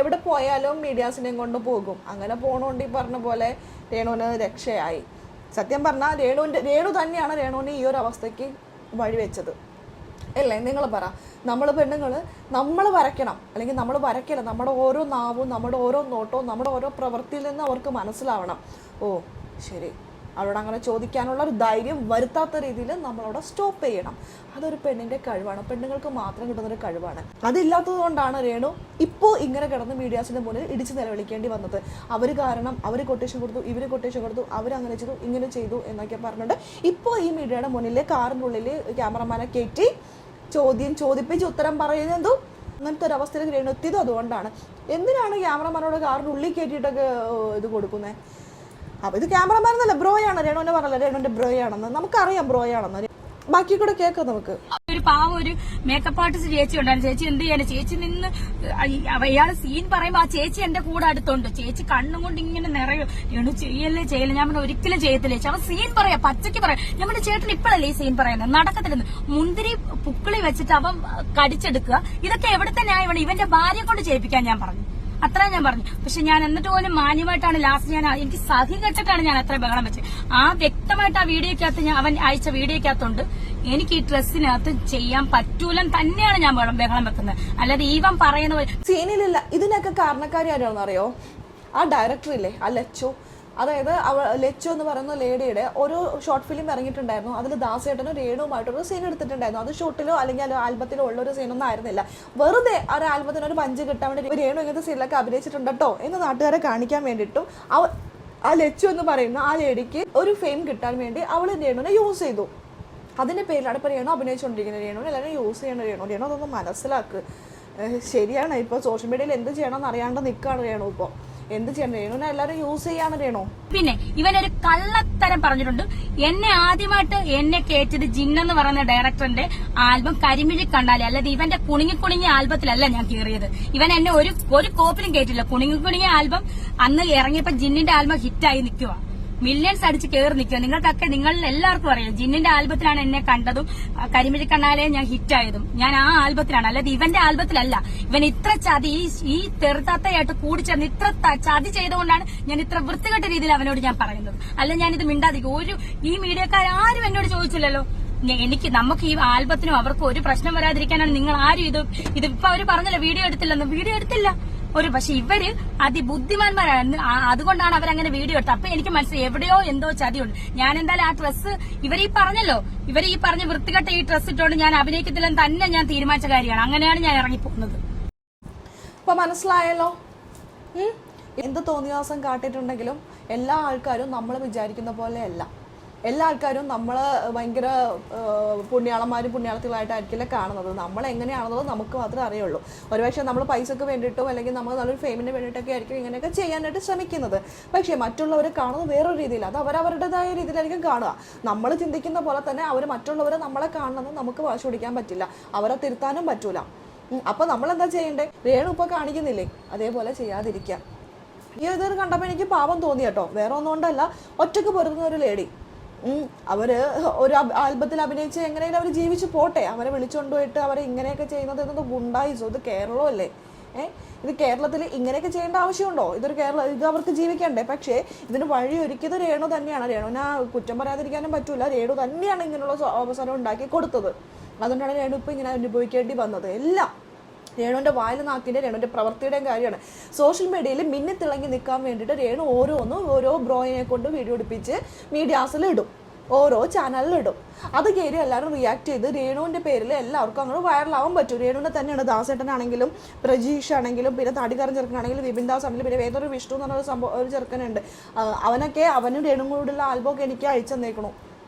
എവിടെ പോയാലും മീഡിയാസിനെയും കൊണ്ട് പോകും. അങ്ങനെ പോണോണ്ട് ഈ പറഞ്ഞ പോലെ രേണുവിന് രക്ഷയായി. സത്യം പറഞ്ഞാൽ രേണു തന്നെയാണ് രേണുവിനെ ഈ ഒരു അവസ്ഥയ്ക്ക് വഴിവെച്ചത് അല്ലേ? നിങ്ങൾ പറ. നമ്മൾ പെണ്ണുങ്ങൾ നമ്മൾ വരയ്ക്കണം, അല്ലെങ്കിൽ നമ്മൾ വരയ്ക്കണം. നമ്മുടെ ഓരോ നാവും നമ്മുടെ ഓരോ നോട്ടവും നമ്മുടെ ഓരോ പ്രവൃത്തിയിൽ നിന്ന് അവർക്ക് മനസ്സിലാവണം. ഓ ശരി, അവരോട് അങ്ങനെ ചോദിക്കാനുള്ള ഒരു ധൈര്യം വരുത്താത്ത രീതിയിൽ നമ്മളവിടെ സ്റ്റോപ്പ് ചെയ്യണം. അതൊരു പെണ്ണിൻ്റെ കഴിവാണ്, പെണ്ണുങ്ങൾക്ക് മാത്രം കിട്ടുന്നൊരു കഴിവാണ്. അതില്ലാത്തത് കൊണ്ടാണ് രേണു ഇപ്പോൾ ഇങ്ങനെ കിടന്ന് മീഡിയാസിൻ്റെ മുന്നിൽ ഇടിച്ച് നിലവിളിക്കേണ്ടി വന്നത്. അവർ കാരണം അവർ കൊട്ടേഷൻ കൊടുത്തു, ഇവർ കൊട്ടേഷൻ കൊടുത്തു, അവരങ്ങനെ ചെയ്തു, ഇങ്ങനെ ചെയ്തു എന്നൊക്കെ പറഞ്ഞിട്ട് ഇപ്പോൾ ഈ മീഡിയയുടെ മുന്നിൽ കാറിനുള്ളിൽ ക്യാമറമാനെ കയറ്റി ചോദിപ്പിച്ച് ഉത്തരം പറയുന്നതും അങ്ങനത്തെ ഒരു അവസ്ഥയിലേക്ക് രേണു എത്തിയതും അതുകൊണ്ടാണ്. എന്തിനാണ് ക്യാമറമാനോട് കാറിനുള്ളിൽ കയറ്റിയിട്ടൊക്കെ ഇത് കൊടുക്കുന്നത്? അപ്പൊ ഇത് ക്യാമറമാൻ എന്നല്ല, ബ്രോയാണ്. രേണുവിനെ പറഞ്ഞല്ലോ രേണുവിന്റെ ബ്രോയാണെന്ന്, നമുക്കറിയാം ബ്രോയാണെന്ന്. ബാക്കി കൂടെ കേൾക്കാം നമുക്ക്. ഒരു പാവം ഒരു മേക്കപ്പ് ആർട്ടിസ്റ്റ് ചേച്ചി ഉണ്ടായിരുന്നു. ചേച്ചി എന്ത് ചെയ്യാൻ, ചേച്ചി നിന്ന് അയാൾ സീൻ പറയുമ്പോ ആ ചേച്ചി എന്റെ കൂടെ അടുത്തുണ്ട്. ചേച്ചി കണ്ണും കൊണ്ട് ഇങ്ങനെ നിറയും, രേണു ചെയ്യല്ലേ ഞാൻ പറഞ്ഞ ഒരിക്കലും ചെയ്യത്തില്ല ചേച്ചി. അവൻ സീൻ പറയാ, പച്ചയ്ക്ക് പറയാം. നമ്മുടെ ചേട്ടൻ ഇപ്പോഴല്ലേ ഈ സീൻ പറയുന്നത്, നടക്കത്തില്ലെന്ന്. മുന്തിരി പുക്കിളി വെച്ചിട്ട് അവൻ കടിച്ചെടുക്കുക, ഇതൊക്കെ എവിടുത്തെ ന്യായമാണ്? ഇവന്റെ ഭാര്യയെ കൊണ്ട് ചെയ്യിപ്പിക്കാൻ ഞാൻ പറഞ്ഞു, അത്ര ഞാൻ പറഞ്ഞു. പക്ഷെ ഞാൻ എന്നിട്ട് പോലും മാന്യമായിട്ടാണ് ലാസ്റ്റ് എനിക്ക് സഹി കെട്ടിട്ടാണ് ഞാൻ അത്ര ബഹളം വെച്ചത്. ആ വ്യക്തമായിട്ട് ആ വീഡിയോക്കകത്ത് അവൻ അയച്ച വീഡിയോക്കകത്തുണ്ട് എനിക്ക് ഈ ഡ്രസ്സിനകത്ത് ചെയ്യാൻ പറ്റൂല തന്നെയാണ് ഞാൻ ബഹളം വെക്കുന്നത്. അല്ലാതെ ഈവൻ പറയുന്ന സീനിലില്ല. ഇതിനൊക്കെ കാരണക്കാരി ആരാണെന്ന് അറിയോ? ആ ഡയറക്ടർ ഇല്ലേ, ആ ലച്ചു. അതായത് ലച്ചു എന്ന് പറയുന്ന ലേഡിയുടെ ഒരു ഷോർട്ട് ഫിലിം ഇറങ്ങിയിട്ടുണ്ടായിരുന്നു. അതിൽ ദാസേട്ടനും രേണുവുമായിട്ടൊരു സീൻ എടുത്തിട്ടുണ്ടായിരുന്നു. അത് ഷൂട്ടിലോ അല്ലെങ്കിൽ ആൽബത്തിലോ ഉള്ളൊരു സീനൊന്നും ആയിരുന്നില്ല. വെറുതെ ഒരു ആൽബത്തിന് ഒരു പഞ്ച് കിട്ടാൻ വേണ്ടി രേണു ഇങ്ങനത്തെ സീനിലൊക്കെ അഭിനയിച്ചിട്ടുണ്ട് കേട്ടോ എന്ന് നാട്ടുകാരെ കാണിക്കാൻ വേണ്ടിയിട്ടും ആ ലച്ചു എന്ന് പറയുന്ന ആ ലേഡിക്ക് ഒരു ഫെയിം കിട്ടാൻ വേണ്ടി അവൾ രേണുവിനെ യൂസ് ചെയ്തു. അതിന്റെ പേരിലാണ് ഇപ്പൊ രേണു അഭിനയിച്ചുകൊണ്ടിരിക്കുന്നത്. രേണുവിനെ എല്ലാവരും യൂസ് ചെയ്യണം. രേണു അതൊന്ന് മനസ്സിലാക്ക്. ശരിയാണ്, ഇപ്പൊ സോഷ്യൽ മീഡിയയിൽ എന്ത് ചെയ്യണമെന്ന് അറിയാണ്ട് നിൽക്കുകയാണ് രേണു. ഇപ്പോൾ എന്ത് ചെയ്യണം, രേണുവിനെ എല്ലാവരും യൂസ് ചെയ്യാണ് രേണു. പിന്നെ ഇവനൊരു കള്ളത്തരം പറഞ്ഞിട്ടുണ്ട്. എന്നെ ആദ്യമായിട്ട് എന്നെ കേട്ടത് ജിന്നെന്ന് പറയുന്ന ഡയറക്ടറിന്റെ ആൽബം കരിമിഴി കണ്ടാലേ, അല്ലാതെ ഇവന്റെ കുണുങ്ങി ആൽബത്തിലല്ല ഞാൻ കയറിയത്. ഇവൻ എന്നെ ഒരു കോപ്പിലും കേട്ടില്ല. കുണുങ്ങി ആൽബം അന്ന് ഇറങ്ങിയപ്പോ ജിന്നിന്റെ ആൽബം ഹിറ്റായി നിൽക്കുക, മില്യൺസ് അടിച്ച് കയറി നിൽക്കുക. നിങ്ങൾക്കൊക്കെ നിങ്ങളിൽ എല്ലാവർക്കും അറിയാം, ജിന്നിന്റെ ആൽബത്തിലാണ് എന്നെ കണ്ടതും കരിമിഴി കണ്ണാലേ ഞാൻ ഹിറ്റായതും. ഞാൻ ആ ആൽബത്തിലാണ്, അല്ലാതെ ഇവന്റെ ആൽബത്തിലല്ല. ഇവൻ ഇത്ര ചതി ഈ തെറുത്താത്തയായിട്ട് കൂടിച്ചേർന്ന് ഇത്ര ചതി ചെയ്തുകൊണ്ടാണ് ഞാൻ ഇത്ര വൃത്തികെട്ട രീതിയിൽ അവനോട് ഞാൻ പറയുന്നത്. അല്ല ഞാനിത് മിണ്ടാതിരിക്കും. ഈ മീഡിയക്കാരും എന്നോട് ചോദിച്ചില്ലല്ലോ. നമുക്ക് ഈ ആൽബത്തിനും അവർക്കും ഒരു പ്രശ്നം വരാതിരിക്കാനാണ് നിങ്ങൾ ആരും ഇതിപ്പോ അവര് പറഞ്ഞല്ലോ വീഡിയോ എടുത്തില്ല. പക്ഷെ ഇവര് അതിബുദ്ധിമാന്മാരാണ്, അതുകൊണ്ടാണ് അവരങ്ങനെ വീഡിയോ എടുത്തത്. അപ്പൊ എനിക്ക് മനസ്സിലായി എവിടെയോ എന്തോ ചതിയുണ്ട്. ഞാൻ എന്തായാലും ആ ഡ്രസ്സ് ഇവരീ പറഞ്ഞ വൃത്തികെട്ട ഈ ഡ്രസ്സ് ഇട്ടുകൊണ്ട് ഞാൻ അഭിനയിക്കത്തില്ലെന്ന് തന്നെ ഞാൻ തീരുമാനിച്ച കാര്യമാണ്. അങ്ങനെയാണ് ഞാൻ ഇറങ്ങിപ്പോകുന്നത്. ഇപ്പൊ മനസ്സിലായല്ലോ. എന്ത് തോന്നിയാസം കാട്ടിയിട്ടുണ്ടെങ്കിലും എല്ലാ ആൾക്കാരും നമ്മൾ വിചാരിക്കുന്ന പോലെയല്ല. എല്ലാ ആൾക്കാരും നമ്മളെ ഭയങ്കര പുണ്യാളന്മാരും പുണ്യാളത്തികളായിട്ടായിരിക്കില്ല കാണുന്നത്. നമ്മൾ എങ്ങനെയാണെന്നത് നമുക്ക് മാത്രമേ അറിയുള്ളൂ. ഒരുപക്ഷെ നമ്മൾ പൈസക്ക് വേണ്ടിയിട്ടോ അല്ലെങ്കിൽ നമ്മൾ നല്ലൊരു ഫെയിമിന് വേണ്ടിയിട്ടൊക്കെ ആയിരിക്കും ഇങ്ങനെയൊക്കെ ചെയ്യാനായിട്ട് ശ്രമിക്കുന്നത്. പക്ഷേ മറ്റുള്ളവരെ കാണുന്നത് വേറൊരു രീതിയിൽ, അത് അവരവരുടേതായ രീതിയിലായിരിക്കും കാണുക. നമ്മൾ ചിന്തിക്കുന്ന പോലെ തന്നെ അവർ മറ്റുള്ളവരെ നമ്മളെ കാണുന്നത് നമുക്ക് വാശി പിടിക്കാൻ പറ്റില്ല, അവരെ തിരുത്താനും പറ്റൂല. അപ്പൊ നമ്മൾ എന്താ ചെയ്യണ്ടേ? രേണു ഇപ്പൊ കാണിക്കുന്നില്ലേ, അതേപോലെ ചെയ്യാതിരിക്കുക. ഈ ഇത് കണ്ടപ്പോൾ എനിക്ക് പാവം തോന്നി കേട്ടോ. വേറെ ഒന്നുകൊണ്ടല്ല, ഒറ്റക്ക് പൊരുതുന്ന ഒരു ലേഡി. അവര് ഒരു ആൽബത്തിൽ അഭിനയിച്ച് എങ്ങനെയെങ്കിലും അവർ ജീവിച്ചു പോട്ടെ. അവരെ വിളിച്ചുകൊണ്ടുപോയിട്ട് അവരെ ഇങ്ങനെയൊക്കെ ചെയ്യുന്നത് എന്നത് ഗുണ്ടായിസോ? ഇത് കേരളമല്ലേ? ഇത് കേരളത്തിൽ ഇങ്ങനെയൊക്കെ ചെയ്യേണ്ട ആവശ്യമുണ്ടോ? ഇത് അവർക്ക് ജീവിക്കണ്ടേ? പക്ഷേ ഇതിന് വഴിയൊരുക്കിയത് രേണു തന്നെയാണ്. രേണുവിനെ കുറ്റം പറയാതിരിക്കാനും പറ്റൂല. രേണു തന്നെയാണ് ഇങ്ങനെയുള്ള അവസരം ഉണ്ടാക്കി കൊടുത്തത്. അതുകൊണ്ടാണ് രേണു ഇപ്പൊ ഇങ്ങനെ അനുഭവിക്കേണ്ടി വന്നത്. എല്ലാം രേണുവിൻ്റെ വായിൽ നാക്കിൻ്റെ രേണുവിൻ്റെ പ്രവൃത്തിയുടെയും കാര്യമാണ്. സോഷ്യൽ മീഡിയയിൽ മിന്നിത്തിളങ്ങി നിൽക്കാൻ വേണ്ടിയിട്ട് രേണു ഓരോ ബ്രോയിനെ കൊണ്ട് വീഡിയോ എടുപ്പിച്ച് മീഡിയാസിലിടും, ഓരോ ചാനലിലിടും. അത് കയറി എല്ലാവരും റിയാക്ട് ചെയ്ത് രേണുവിൻ്റെ പേരിൽ എല്ലാവർക്കും അങ്ങനെ വൈറലാവാൻ പറ്റും. രേണുവിൻ്റെ തന്നെയാണ് ദാസേട്ടനാണെങ്കിലും പ്രജീഷ് ആണെങ്കിലും പിന്നെ താടിക്കാരൻ ചെറുക്കനാണെങ്കിലും വിപിൻ ദാസ് ആണെങ്കിലും പിന്നെ വേറൊരു വിഷ്ണു എന്ന് പറഞ്ഞ ഒരു ചെറുക്കനുണ്ട്. അവനൊക്കെ അവനും രേണുവും കൂടെയുള്ള ആൽബമൊക്കെ എനിക്ക് അയച്ചു തന്നേക്കണു.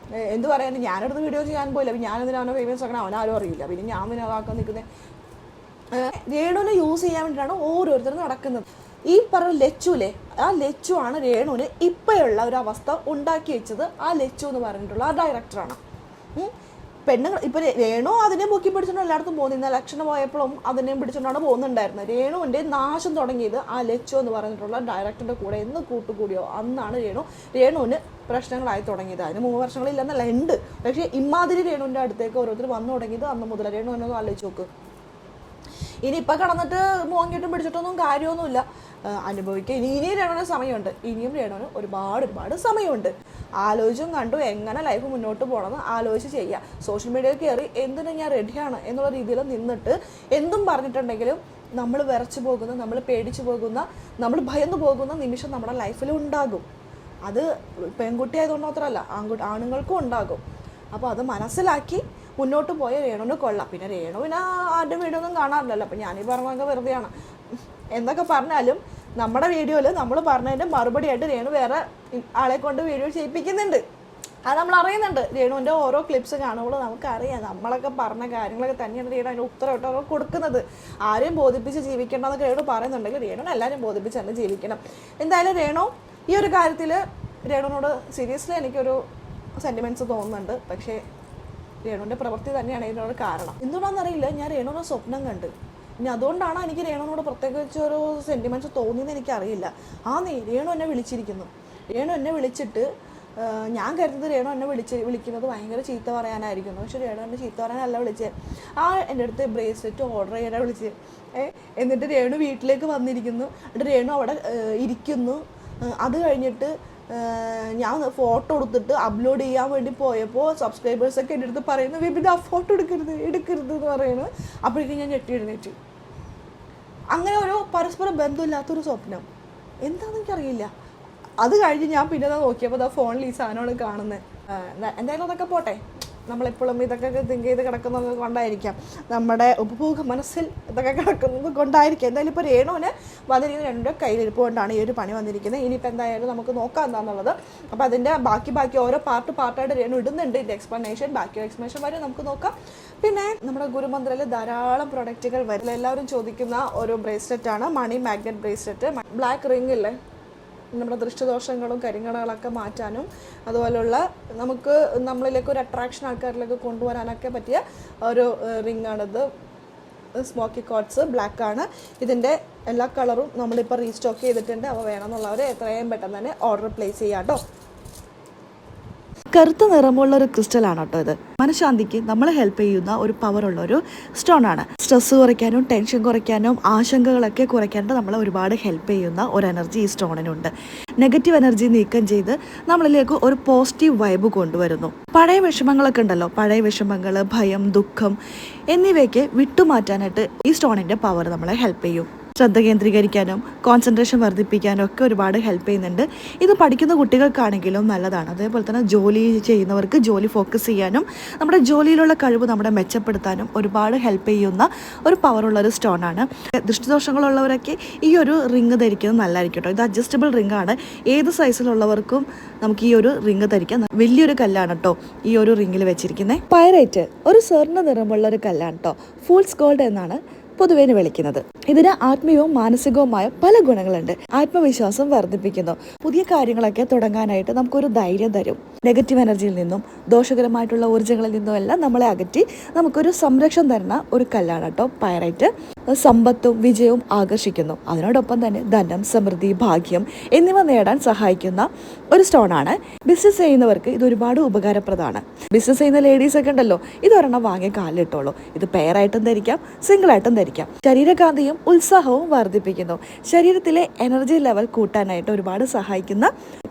എന്ത് പറയാൻ, ഞാനെടുത്ത് വീഡിയോ ചെയ്യാൻ പോയില്ല. ഞാനെന്തിനാ അവനെ ഫേമസ് ആക്കണം, അവനാരും അറിയില്ല. പിന്നെ ഞാൻ പിന്നെ അതാക്കാൻ നിൽക്കുന്നത് രേണുവിനെ യൂസ് ചെയ്യാൻ വേണ്ടിയിട്ടാണ് ഓരോരുത്തരും നടക്കുന്നത്. ഈ പറഞ്ഞ ലച്ചുല്ലേ, ആ ലച്ചു ആണ് രേണുവിന് ഇപ്പോഴുള്ള ഒരു അവസ്ഥ ഉണ്ടാക്കി വെച്ചത്. ആ ലച്ചു എന്ന് പറഞ്ഞിട്ടുള്ള ആ ഡയറക്ടറാണ്. പെണ്ണുങ്ങൾ ഇപ്പം രേണു അതിനെ പൊക്കി പിടിച്ചുകൊണ്ട് എല്ലായിടത്തും പോകുന്നത്. ഇന്ന് ഇലക്ഷന് പോയപ്പോഴും അതിനെയും പിടിച്ചുകൊണ്ടാണ് പോകുന്നുണ്ടായിരുന്നത്. രേണുവിൻ്റെ നാശം തുടങ്ങിയത് ആ ലച്ചു എന്ന് പറഞ്ഞിട്ടുള്ള ഡയറക്ടറിൻ്റെ കൂടെ എന്ന് കൂട്ടുകൂടിയോ അന്നാണ് രേണുവിന് പ്രശ്നങ്ങളായി തുടങ്ങിയത്. അതിന് 3 വർഷങ്ങളില്ലെന്നല്ല ഉണ്ട്. പക്ഷേ ഇമാതിരി രേണുവിൻ്റെ അടുത്തേക്ക് ഓരോരുത്തർ വന്നു തുടങ്ങിയത് അന്ന് മുതൽ. രേണു എന്നൊന്നും ആലോചിച്ച് നോക്ക്. ഇനി ഇപ്പം കടന്നിട്ട് മോങ്ങിയിട്ടും പിടിച്ചിട്ടൊന്നും കാര്യമൊന്നുമില്ല. അനുഭവിക്കുക ഇനിയും രേണുവിന് സമയമുണ്ട്. ഇനിയും രേണുവിന് ഒരുപാട് സമയമുണ്ട്. ആലോചിച്ചും കണ്ടു എങ്ങനെ ലൈഫ് മുന്നോട്ട് പോകണമെന്ന് ആലോചിച്ച് ചെയ്യുക. സോഷ്യൽ മീഡിയയിൽ കയറി എന്തിനും ഞാൻ റെഡിയാണ് എന്നുള്ള രീതിയിൽ നിന്നിട്ട് എന്തും പറഞ്ഞിട്ടുണ്ടെങ്കിലും നമ്മൾ വിറച്ചു പോകുന്ന, നമ്മൾ പേടിച്ചു പോകുന്ന, നമ്മൾ ഭയന്നു പോകുന്ന നിമിഷം നമ്മുടെ ലൈഫിൽ ഉണ്ടാകും. അത് പെൺകുട്ടി ആയതുകൊണ്ട് മാത്രമല്ല, ആണുങ്ങൾക്കും ഉണ്ടാകും. അപ്പോൾ അത് മനസ്സിലാക്കി മുന്നോട്ട് പോയ രേണുവിന് കൊള്ളാം. പിന്നെ രേണുവിന് ആരുടെ വീഡിയോ ഒന്നും കാണാറില്ലല്ലോ. അപ്പം ഞാനീ പറഞ്ഞതൊക്കെ വെറുതെയാണ്. എന്തൊക്കെ പറഞ്ഞാലും നമ്മുടെ വീഡിയോയിൽ നമ്മൾ പറഞ്ഞതിൻ്റെ മറുപടിയായിട്ട് രേണു വേറെ ആളെ കൊണ്ട് വീഡിയോ ചെയ്യിപ്പിക്കുന്നുണ്ട്. അത് നമ്മൾ അറിയുന്നുണ്ട്. രേണുവിൻ്റെ ഓരോ ക്ലിപ്സ് കാണുമ്പോൾ നമുക്കറിയാം നമ്മളൊക്കെ പറഞ്ഞ കാര്യങ്ങളൊക്കെ തന്നെയാണ് രേണു അതിൻ്റെ ഉത്തരവാദിത്തം കൊടുക്കുന്നത്. ആരെയും ബോധിപ്പിച്ച് ജീവിക്കേണ്ടതെന്നൊക്കെ രേണു പറയുന്നുണ്ടെങ്കിൽ രേണുവിനെ എല്ലാവരും ബോധിപ്പിച്ച് തന്നെ ജീവിക്കണം. എന്തായാലും രേണു ഈ ഒരു കാര്യത്തിൽ രേണുവിനോട് സീരിയസ്ലി എനിക്കൊരു സെൻറ്റിമെൻറ്റ്സ് തോന്നുന്നുണ്ട്. പക്ഷേ രേണുവിൻ്റെ പ്രവൃത്തി തന്നെയാണ് ഇതിനോട് കാരണം. എന്തുകൊണ്ടാണെന്നറിയില്ല, ഞാൻ രേണുവിനെ സ്വപ്നം കണ്ട്. ഇനി അതുകൊണ്ടാണ് എനിക്ക് രേണുവിനോട് പ്രത്യേകിച്ച് ഒരു സെൻറ്റിമെൻറ്റ്സ് തോന്നിയെന്ന് എനിക്കറിയില്ല. രേണു എന്നെ വിളിച്ചിരിക്കുന്നു. രേണു എന്നെ വിളിച്ചിട്ട് ഞാൻ കരുതുന്നത് രേണു എന്നെ വിളിക്കുന്നത് ഭയങ്കര ചീത്ത പറയാനായിരിക്കുന്നു. പക്ഷെ രേണു എന്നെ ചീത്ത പറയാനല്ല വിളിച്ചത്. എൻ്റെ അടുത്ത് ബ്രേസ്ലെറ്റ് ഓർഡർ ചെയ്യാനാണ് വിളിച്ചത്. എന്നിട്ട് രേണു വീട്ടിലേക്ക് വന്നിരിക്കുന്നു. എന്നിട്ട് രേണു അവിടെ ഇരിക്കുന്നു. അത് കഴിഞ്ഞിട്ട് ഞാൻ ഫോട്ടോ എടുത്തിട്ട് അപ്ലോഡ് ചെയ്യാൻ വേണ്ടി പോയപ്പോൾ സബ്സ്ക്രൈബേഴ്സൊക്കെ എൻ്റെ അടുത്ത് പറയുന്നു, വിപിൻ ആ ഫോട്ടോ എടുക്കരുത് എന്ന് പറയുന്നു. അപ്പോഴേക്കും ഞാൻ ഞെട്ടി എഴുന്നേറ്റ്. അങ്ങനെ ഒരു പരസ്പര ബന്ധമില്ലാത്തൊരു സ്വപ്നം എന്താണെന്ന് എനിക്കറിയില്ല. അത് കഴിഞ്ഞ് ഞാൻ പിന്നെ നോക്കിയപ്പോൾ ഫോണിൽ ഈ സാധനമാണ് കാണുന്നത്. എന്തായാലും അതൊക്കെ പോട്ടെ. നമ്മളെപ്പോഴും ഇതൊക്കെ തിങ്ക് ചെയ്ത് കിടക്കുന്നത് കൊണ്ടായിരിക്കാം, നമ്മുടെ ഉപഭോഗ മനസ്സിൽ ഇതൊക്കെ കിടക്കുന്നത് കൊണ്ടായിരിക്കും. എന്തായാലും ഇപ്പോൾ രേണുവിന് വന്നിരിക്കുന്ന രണ്ടുപേരുടെ കയ്യിലിരിപ്പ് കൊണ്ടാണ് ഈ ഒരു പണി വന്നിരിക്കുന്നത്. ഇനിയിപ്പോൾ എന്തായാലും നമുക്ക് നോക്കാം എന്താണെന്നുള്ളത്. അപ്പോൾ അതിൻ്റെ ബാക്കി ഓരോ പാർട്ടായിട്ട് രേണു ഇടുന്നുണ്ട്. ഇതിൻ്റെ എക്സ്പ്ലനേഷൻ, ബാക്കി എക്സ്പ്ലനേഷൻ വരെ നമുക്ക് നോക്കാം. പിന്നെ നമ്മുടെ ഗുരുമന്ത്രയിൽ ധാരാളം പ്രൊഡക്റ്റുകൾ വരും. എല്ലാവരും ചോദിക്കുന്ന ഒരു ബ്രേസ്ലെറ്റാണ് money magnet bracelet. Black ring ഇല്ലേ, നമ്മുടെ ദൃഷ്ടിദോഷങ്ങളും കരിങ്കണകളൊക്കെ മാറ്റാനും അതുപോലുള്ള നമുക്ക് നമ്മളിലേക്ക് ഒരു അട്രാക്ഷൻ ആൾക്കാരിലേക്ക് കൊണ്ടുവരാനൊക്കെ പറ്റിയ ഒരു റിങ്ങാണിത്. Smoky quotes ബ്ലാക്കാണ്. ഇതിൻ്റെ എല്ലാ കളറും നമ്മളിപ്പോൾ റീസ്റ്റോക്ക് ചെയ്തിട്ടുണ്ട്. അപ്പോൾ വേണമെന്നുള്ളവർ എത്രയും പെട്ടെന്ന് തന്നെ ഓർഡർ പ്ലേസ് ചെയ്യാം കേട്ടോ. കറുത്ത നിറമുള്ള ഒരു ക്രിസ്റ്റലാണ് കേട്ടോ ഇത്. മനഃശാന്തിക്ക് നമ്മളെ ഹെൽപ്പ് ചെയ്യുന്ന ഒരു പവറുള്ള ഒരു സ്റ്റോൺ ആണ്. സ്ട്രെസ് കുറയ്ക്കാനും ടെൻഷൻ കുറയ്ക്കാനും ആശങ്കകളൊക്കെ കുറയ്ക്കാനായിട്ട് നമ്മളെ ഒരുപാട് ഹെൽപ്പ് ചെയ്യുന്ന ഒരു എനർജി ഈ സ്റ്റോണിനുണ്ട്. നെഗറ്റീവ് എനർജി നീക്കം ചെയ്ത് നമ്മളിലേക്ക് ഒരു പോസിറ്റീവ് വൈബ് കൊണ്ടുവരുന്നു. പഴയ വിഷമങ്ങളൊക്കെ ഉണ്ടല്ലോ, പഴയ വിഷമങ്ങൾ, ഭയം, ദുഃഖം എന്നിവയൊക്കെ വിട്ടുമാറ്റാനായിട്ട് ഈ സ്റ്റോണിൻ്റെ പവർ നമ്മളെ ഹെൽപ്പ് ചെയ്യും. ശ്രദ്ധ കേന്ദ്രീകരിക്കാനും കോൺസെൻട്രേഷൻ വർദ്ധിപ്പിക്കാനും ഒക്കെ ഒരുപാട് ഹെൽപ്പ് ചെയ്യുന്നുണ്ട്. ഇത് പഠിക്കുന്ന കുട്ടികൾക്കാണെങ്കിലും നല്ലതാണ്. അതേപോലെ തന്നെ ജോലി ചെയ്യുന്നവർക്ക് ജോലി ഫോക്കസ് ചെയ്യാനും നമ്മുടെ ജോലിയിലുള്ള കഴിവ് നമ്മുടെ മെച്ചപ്പെടുത്താനും ഒരുപാട് ഹെൽപ്പ് ചെയ്യുന്ന ഒരു പവറുള്ളൊരു സ്റ്റോണാണ്. ദൃഷ്ടിദോഷങ്ങളുള്ളവരൊക്കെ ഈ ഒരു റിങ് ധരിക്കുന്നത് നല്ലതായിരിക്കും കേട്ടോ. ഇത് അഡ്ജസ്റ്റബിൾ റിങ് ആണ്. ഏത് സൈസിലുള്ളവർക്കും നമുക്ക് ഈ ഒരു റിങ് ധരിക്കാം. വലിയൊരു കല്ലാണ് കേട്ടോ ഈ ഒരു റിങ്ങിൽ വെച്ചിരിക്കുന്നത്. പൈറൈറ്റ് ഒരു സ്വർണ്ണ നിറമുള്ള ഒരു കല്ലാണ് കേട്ടോ. ഫൂൾസ് ഗോൾഡ് എന്നാണ് പൊതുവേ വിളിക്കുന്നത്. ഇതിന് ആത്മീയവും മാനസികവുമായ പല ഗുണങ്ങളുണ്ട്. ആത്മവിശ്വാസം വർദ്ധിപ്പിക്കുന്നു. പുതിയ കാര്യങ്ങളൊക്കെ തുടങ്ങാനായിട്ട് നമുക്കൊരു ധൈര്യം തരും. നെഗറ്റീവ് എനർജിയിൽ നിന്നും ദോഷകരമായിട്ടുള്ള ഊർജ്ജങ്ങളിൽ നിന്നും എല്ലാം നമ്മളെ അകറ്റി നമുക്കൊരു സംരക്ഷണം തരുന്ന ഒരു കല്ലാണ് കേട്ടോ പൈറൈറ്റ്. സമ്പത്തും വിജയവും ആകർഷിക്കുന്നു. അതിനോടൊപ്പം തന്നെ ധനം, സമൃദ്ധി, ഭാഗ്യം എന്നിവ നേടാൻ സഹായിക്കുന്ന ഒരു സ്റ്റോണാണ്. ബിസിനസ് ചെയ്യുന്നവർക്ക് ഇത് ഒരുപാട് ഉപകാരപ്രദമാണ്. ബിസിനസ് ചെയ്യുന്ന ലേഡീസ് ഒക്കെ ഉണ്ടല്ലോ, ഇതൊരെണ്ണം വാങ്ങി കാലിലിട്ടോളൂ. ഇത് പെയറായിട്ടും ധരിക്കാം, സിംഗിളായിട്ടും ധരിക്കാം. ശരീരകാന്തിയും ഉത്സാഹവും വർദ്ധിപ്പിക്കുന്നു. ശരീരത്തിലെ എനർജി ലെവൽ കൂട്ടാനായിട്ട് ഒരുപാട് സഹായിക്കുന്ന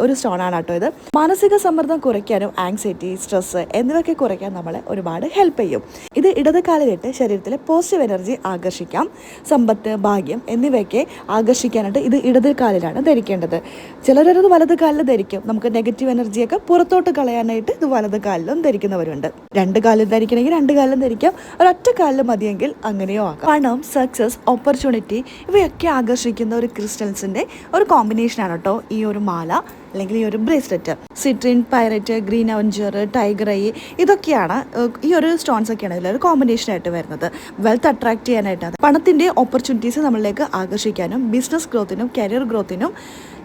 ഒരു സ്റ്റോണാണ് കേട്ടോ ഇത്. മാനസിക സമ്മർദ്ദം കുറയ്ക്കാനും ആങ്സൈറ്റി, സ്ട്രെസ് എന്നിവയൊക്കെ കുറയ്ക്കാൻ നമ്മളെ ഒരുപാട് ഹെൽപ്പ് ചെയ്യും. ഇത് ഇടത് കാലിലിട്ട് ശരീരത്തിലെ പോസിറ്റീവ് എനർജി ആകർഷിക്കാം. പറയാം. സമ്പത്ത്, ഭാഗ്യം എന്നിവയൊക്കെ ആകർഷിക്കാനായിട്ട് ഇത് ഇടത് കാലിലാണ് ധരിക്കേണ്ടത്. ചിലരത് വലത് കാലിൽ ധരിക്കും. നമുക്ക് നെഗറ്റീവ് എനർജിയൊക്കെ പുറത്തോട്ട് കളയാനായിട്ട് ഇത് വലത് കാലിലും ധരിക്കുന്നവരുണ്ട്. 2 കാലിൽ ധരിക്കണമെങ്കിൽ 2 കാലിലും ധരിക്കാം. ഒരൊറ്റ കാലിൽ മതിയെങ്കിൽ അങ്ങനെയോ ആക്കാം. പണം, സക്സസ്, ഓപ്പർച്യൂണിറ്റി ഇവയൊക്കെ ആകർഷിക്കുന്ന ഒരു ക്രിസ്റ്റൽസിൻ്റെ ഒരു കോമ്പിനേഷനാണ് കേട്ടോ ഈ ഒരു മാല അല്ലെങ്കിൽ ഈ ഒരു bracelet. Citrine, pyrite, green aventurine, tiger eye ഇതൊക്കെയാണ് ഈ ഒരു സ്റ്റോൺസ് ഒക്കെയാണ് ഇതിലൊരു കോമ്പിനേഷനായിട്ട് വരുന്നത്. വെൽത്ത് അട്രാക്ട് ചെയ്യാനായിട്ടാണ്, പണത്തിൻ്റെ ഓപ്പർച്യൂണിറ്റീസ് നമ്മളിലേക്ക് ആകർഷിക്കാനും ബിസിനസ് ഗ്രോത്തിനും കരിയർ ഗ്രോത്തിനും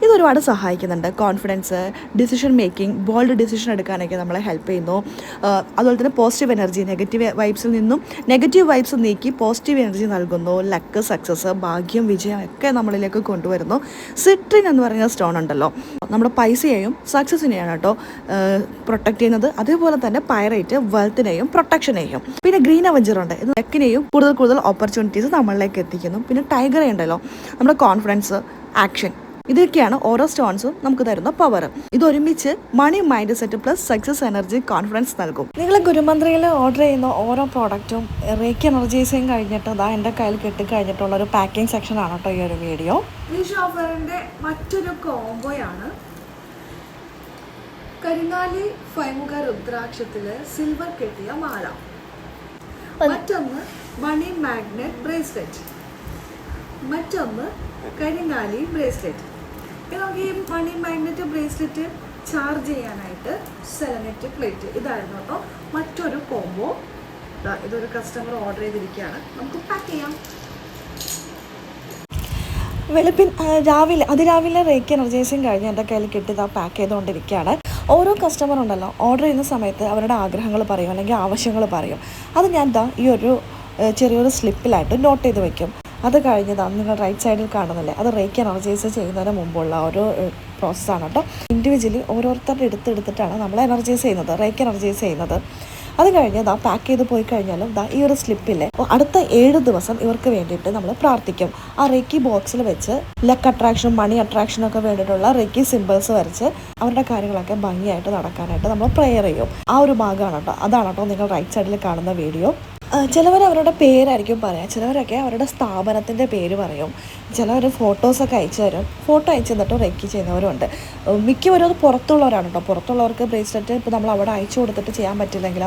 ഇതൊരുപാട് സഹായിക്കുന്നുണ്ട്. Confidence, decision making, bold decision എടുക്കാനൊക്കെ നമ്മളെ ഹെൽപ്പ് ചെയ്യുന്നു. അതുപോലെ തന്നെ പോസിറ്റീവ് എനർജി, നെഗറ്റീവ് വൈബ്സിൽ നിന്നും നെഗറ്റീവ് വൈബ്സ് നീക്കി പോസിറ്റീവ് എനർജി നൽകുന്നു. ലക്ക്, സക്സസ്, ഭാഗ്യം, വിജയം ഒക്കെ നമ്മളിലേക്ക് കൊണ്ടുവരുന്നു. സിട്രിൻ എന്ന് പറയുന്ന സ്റ്റോൺ ഉണ്ടല്ലോ, നമ്മുടെ പൈസയെയും സക്സസിനെയാണ് കേട്ടോ പ്രൊട്ടക്ട് ചെയ്യുന്നത്. അതേപോലെ തന്നെ പൈറേറ്റ് വെൽത്തിനെയും പ്രൊട്ടക്ഷനെയും. പിന്നെ ഗ്രീൻ അവഞ്ചർ ഉണ്ട്, ഇത് ലക്കിനെയും കൂടുതൽ ഓപ്പർച്യൂണിറ്റീസ് നമ്മളിലേക്ക് എത്തിക്കുന്നു. പിന്നെ ടൈഗർ ഉണ്ടല്ലോ, നമ്മുടെ കോൺഫിഡൻസ്, ആക്ഷൻ, ഇതൊക്കെയാണ് ഓരോ സ്റ്റോൺസും നമുക്ക് തരുന്ന പവർ. ഇതൊരുമിച്ച് money, mind set plus success, energy, confidence നൽകും. നിങ്ങൾ ഗുരുമന്ത്രയിൽ ഓർഡർ ചെയ്യുന്ന ഓരോ പ്രോഡക്റ്റും റേക്കി എനർജൈസിങ് കഴിഞ്ഞിട്ട് അതാ എൻ്റെ കയ്യിൽ കിട്ടിക്കഴിഞ്ഞിട്ടുള്ള ഒരു പാക്കിംഗ് സെക്ഷൻ ആണ് കേട്ടോ ഈ ഒരു വീഡിയോ. ഈ ഷോഫറിന്റെ മറ്റൊരു കോംബോയാണ് കരിങ്ങാലി ഫൈമുഖ രുദ്രാക്ഷത്തില് സിൽവർ കെട്ടിയ മാല, മറ്റൊന്ന് മണി മാഗ്നറ്റ് ബ്രേസ്ലെറ്റ്, മറ്റൊന്ന് കരിങ്ങാലി ബ്രേസ്ലെറ്റ്. നമുക്ക് ഈ മണി മാഗ്നറ്റ് ബ്രേസ്ലെറ്റ് ചാർജ് ചെയ്യാനായിട്ട് സെലനറ്റ് പ്ലേറ്റ് ഇതായിരുന്നു കേട്ടോ മറ്റൊരു കോംബോ. ഇതൊരു കസ്റ്റമർ ഓർഡർ ചെയ്തിരിക്കുകയാണ്, നമുക്ക് പാക്ക് ചെയ്യാം. അതിരാവിലെ റേക്കി എനർജൈസിങ് കഴിഞ്ഞ് എൻ്റെ കയ്യിൽ കിട്ടിയത് പാക്ക് ചെയ്തുകൊണ്ടിരിക്കുകയാണ്. ഓരോ കസ്റ്റമർ ഉണ്ടല്ലോ ഓർഡർ ചെയ്യുന്ന സമയത്ത് അവരുടെ ആഗ്രഹങ്ങൾ പറയും അല്ലെങ്കിൽ ആവശ്യങ്ങൾ പറയും. അത് ഞാൻ ഈ ഒരു ചെറിയൊരു സ്ലിപ്പിലായിട്ട് നോട്ട് ചെയ്ത് വയ്ക്കും. അത് കഴിഞ്ഞതാണ് നിങ്ങൾ റൈറ്റ് സൈഡിൽ കാണുന്നില്ലേ, അത് റേക്കി എനർജൈസ് ചെയ്യുന്നതിന് മുമ്പുള്ള ഒരു പ്രോസസ്സാണ് കേട്ടോ. ഇൻഡിവിജ്വലി ഓരോരുത്തരുടെ എടുത്തിട്ടാണ് നമ്മൾ എനർജൈസ് ചെയ്യുന്നത്, റേക്കി എനർജൈസ് ചെയ്യുന്നത്. അത് കഴിഞ്ഞ് പാക്ക് ചെയ്ത് പോയി കഴിഞ്ഞാലും ഈ ഒരു സ്ലിപ്പില്ലേ അടുത്ത 7 ദിവസം ഇവർക്ക് വേണ്ടിയിട്ട് നമ്മൾ പ്രാർത്ഥിക്കും. ആ റേക്കി ബോക്സിൽ വെച്ച് ലക്ക് അട്രാക്ഷനും മണി അട്രാക്ഷനും ഒക്കെ വേണ്ടിയിട്ടുള്ള റേക്കി സിമ്പിൾസ് വരച്ച് അവരുടെ കാര്യങ്ങളൊക്കെ ഭംഗിയായിട്ട് നടക്കാനായിട്ട് നമ്മൾ പ്രെയർ ചെയ്യും. ആ ഒരു ഭാഗമാണ് കേട്ടോ, അതാണ് കേട്ടോ നിങ്ങൾ റൈറ്റ് സൈഡിൽ കാണുന്ന വീഡിയോ. ചിലവർ അവരുടെ പേരായിരിക്കും പറയാം, ചിലവരൊക്കെ അവരുടെ സ്ഥാപനത്തിൻ്റെ പേര് പറയും, ചിലവർ ഫോട്ടോസൊക്കെ അയച്ചു തരും. ഫോട്ടോ അയച്ചു തന്നിട്ട് റെക്കി ചെയ്യുന്നവരുണ്ട്. മിക്കവരും അത് പുറത്തുള്ളവരാണ് കേട്ടോ. പുറത്തുള്ളവർക്ക് ബ്രേസ്ലെറ്റ് ഇപ്പോൾ നമ്മൾ അവിടെ അയച്ചു കൊടുത്തിട്ട് ചെയ്യാൻ പറ്റില്ലെങ്കിൽ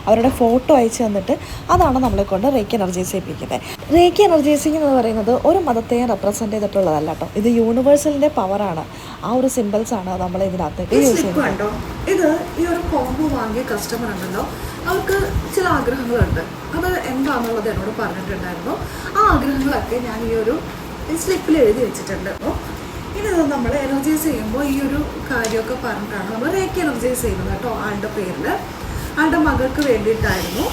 അവരുടെ ഫോട്ടോ അയച്ചു തന്നിട്ട് അതാണ് നമ്മളെ കൊണ്ട് റേക്കി എനർജൈസ് ചെയ്യിപ്പിക്കുന്നത്. റേക്കി എനർജൈസിങ് എന്ന് പറയുന്നത് ഒരു മതത്തെയും റെപ്രസെൻ്റ് ചെയ്തിട്ടുള്ളതല്ല കേട്ടോ, ഇത് യൂണിവേഴ്സലിൻ്റെ പവറാണ്. ആ ഒരു സിമ്പിൾസാണ് നമ്മൾ ഇതിനകത്തേക്ക് യൂസ് ചെയ്യുന്നത്. ഇത് ഈ ഒരു കോംബോ വാങ്ങിയ കസ്റ്റമർ ഉണ്ടല്ലോ, അവർക്ക് ചില ആഗ്രഹങ്ങളുണ്ട്. അത് എന്താണെന്നുള്ളത് എന്നോട് പറഞ്ഞിട്ടുണ്ടായിരുന്നു. ആ ആഗ്രഹങ്ങളൊക്കെ ഞാൻ ഈ ഒരു സ്ലിപ്പിൽ എഴുതി വെച്ചിട്ടുണ്ട്. അപ്പോൾ ഇനി നമ്മൾ എനർജൈസ് ചെയ്യുമ്പോൾ ഈ ഒരു കാര്യമൊക്കെ പറഞ്ഞിട്ടാണ് നമ്മൾ റേക്കി എനർജൈസ് ചെയ്യുന്നത് കേട്ടോ. ആളുടെ പേരിൽ ആളുടെ മകൾക്ക് വേണ്ടിയിട്ടായിരുന്നു.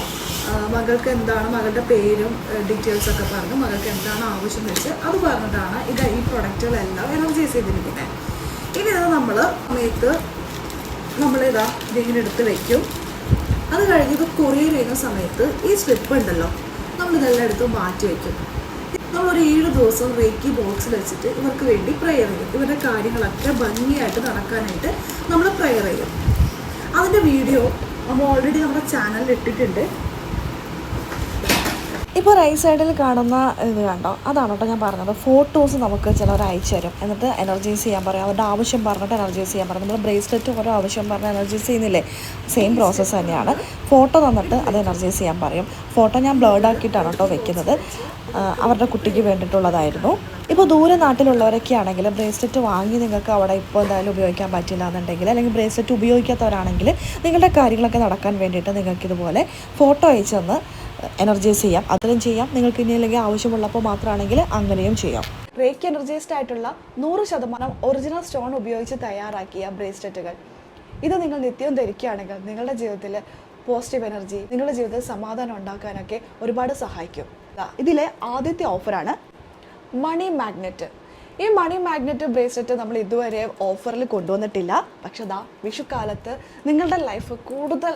മകൾക്ക് എന്താണ് മകളുടെ പേരും ഡീറ്റെയിൽസൊക്കെ പറഞ്ഞു, മകൾക്ക് എന്താണ് ആവശ്യം വെച്ച് അത് പറഞ്ഞിട്ടാണ് ഈ പ്രൊഡക്റ്റുകളെല്ലാം എനർജൈസ് ചെയ്തിരിക്കുന്നത്. ഇനി ഇത് നമ്മൾ സമയത്ത് ഇതിങ്ങനെ എടുത്ത് വയ്ക്കും. അത് കഴിഞ്ഞ് ഇത് കൊറിയർ ചെയ്യുന്ന സമയത്ത് ഈ സ്ലിപ്പ് ഉണ്ടല്ലോ നമ്മളിതെല്ലാം എടുത്ത് മാറ്റി വയ്ക്കും. നമ്മളൊരു 7 ദിവസം റേക്കി ബോക്സിൽ വെച്ചിട്ട് ഇവർക്ക് വേണ്ടി പ്രെയർ ചെയ്യും. ഇവരുടെ കാര്യങ്ങളൊക്കെ ഭംഗിയായിട്ട് നടക്കാനായിട്ട് നമ്മൾ പ്രെയർ ചെയ്യും. അതിൻ്റെ വീഡിയോ നമ്മൾ ഓൾറെഡി നമ്മുടെ ചാനലിൽ ഇട്ടിട്ടുണ്ട്. ഇപ്പോൾ റൈറ്റ് സൈഡിൽ കാണുന്ന ഇത് കണ്ടോ, അതാണ് കേട്ടോ ഞാൻ പറഞ്ഞത്. ഫോട്ടോസ് നമുക്ക് ചിലവർ അയച്ചു തരും, എന്നിട്ട് എനർജൈസ് ചെയ്യാൻ പറയും. അവരുടെ ആവശ്യം പറഞ്ഞിട്ട് എനർജൈസ് ചെയ്യാൻ പറയും. നമ്മൾ ബ്രേസ്ലെറ്റ് ഓരോ ആവശ്യം പറഞ്ഞ് എനർജൈസ് ചെയ്യുന്നില്ലേ, സെയിം പ്രോസസ്സ് തന്നെയാണ്. ഫോട്ടോ തന്നിട്ട് അത് എനർജൈസ് ചെയ്യാൻ പറയും. ഫോട്ടോ ഞാൻ ബ്ലേഡ് ആക്കിയിട്ടാണ് കേട്ടോ വെക്കുന്നത്. അവരുടെ കുട്ടിക്ക് വേണ്ടിയിട്ടുള്ളതായിരുന്നു. ഇപ്പോൾ ദൂരെ നാട്ടിലുള്ളവരൊക്കെ ആണെങ്കിൽ ബ്രേസ്ലെറ്റ് വാങ്ങി നിങ്ങൾക്ക് അവിടെ ഇപ്പോൾ എന്തായാലും ഉപയോഗിക്കാൻ പറ്റില്ല എന്നുണ്ടെങ്കിൽ, അല്ലെങ്കിൽ ബ്രേസ്ലെറ്റ് ഉപയോഗിക്കാത്തവരാണെങ്കിൽ നിങ്ങളുടെ കാര്യങ്ങളൊക്കെ നടക്കാൻ വേണ്ടിയിട്ട് നിങ്ങൾക്കിതുപോലെ ഫോട്ടോ അയച്ചു തന്ന് എനർജൈസ് ചെയ്യാം. അതിലും ചെയ്യാം. നിങ്ങൾക്ക് ഇനി അല്ലെങ്കിൽ ആവശ്യമുള്ളപ്പോൾ മാത്രമാണെങ്കിൽ അങ്ങനെയും ചെയ്യാം. റേക്കി എനർജൈസ്ഡ് ആയിട്ടുള്ള 100% ഒറിജിനൽ സ്റ്റോൺ ഉപയോഗിച്ച് തയ്യാറാക്കിയ ബ്രേസ്ലെറ്റുകൾ ഇത് നിങ്ങൾ നിത്യവും ധരിക്കുകയാണെങ്കിൽ നിങ്ങളുടെ ജീവിതത്തിൽ പോസിറ്റീവ് എനർജി, നിങ്ങളുടെ ജീവിതത്തിൽ സമാധാനം ഉണ്ടാക്കാനൊക്കെ ഒരുപാട് സഹായിക്കും. ഇതിലെ ആദ്യത്തെ ഓഫറാണ് മണി മാഗ്നറ്റ്. ഈ മണി മാഗ്നറ്റ് ബ്രേസ്ലെറ്റ് നമ്മൾ ഇതുവരെ ഓഫറിൽ കൊണ്ടുവന്നിട്ടില്ല. പക്ഷെ വിഷുക്കാലത്ത് നിങ്ങളുടെ ലൈഫ് കൂടുതൽ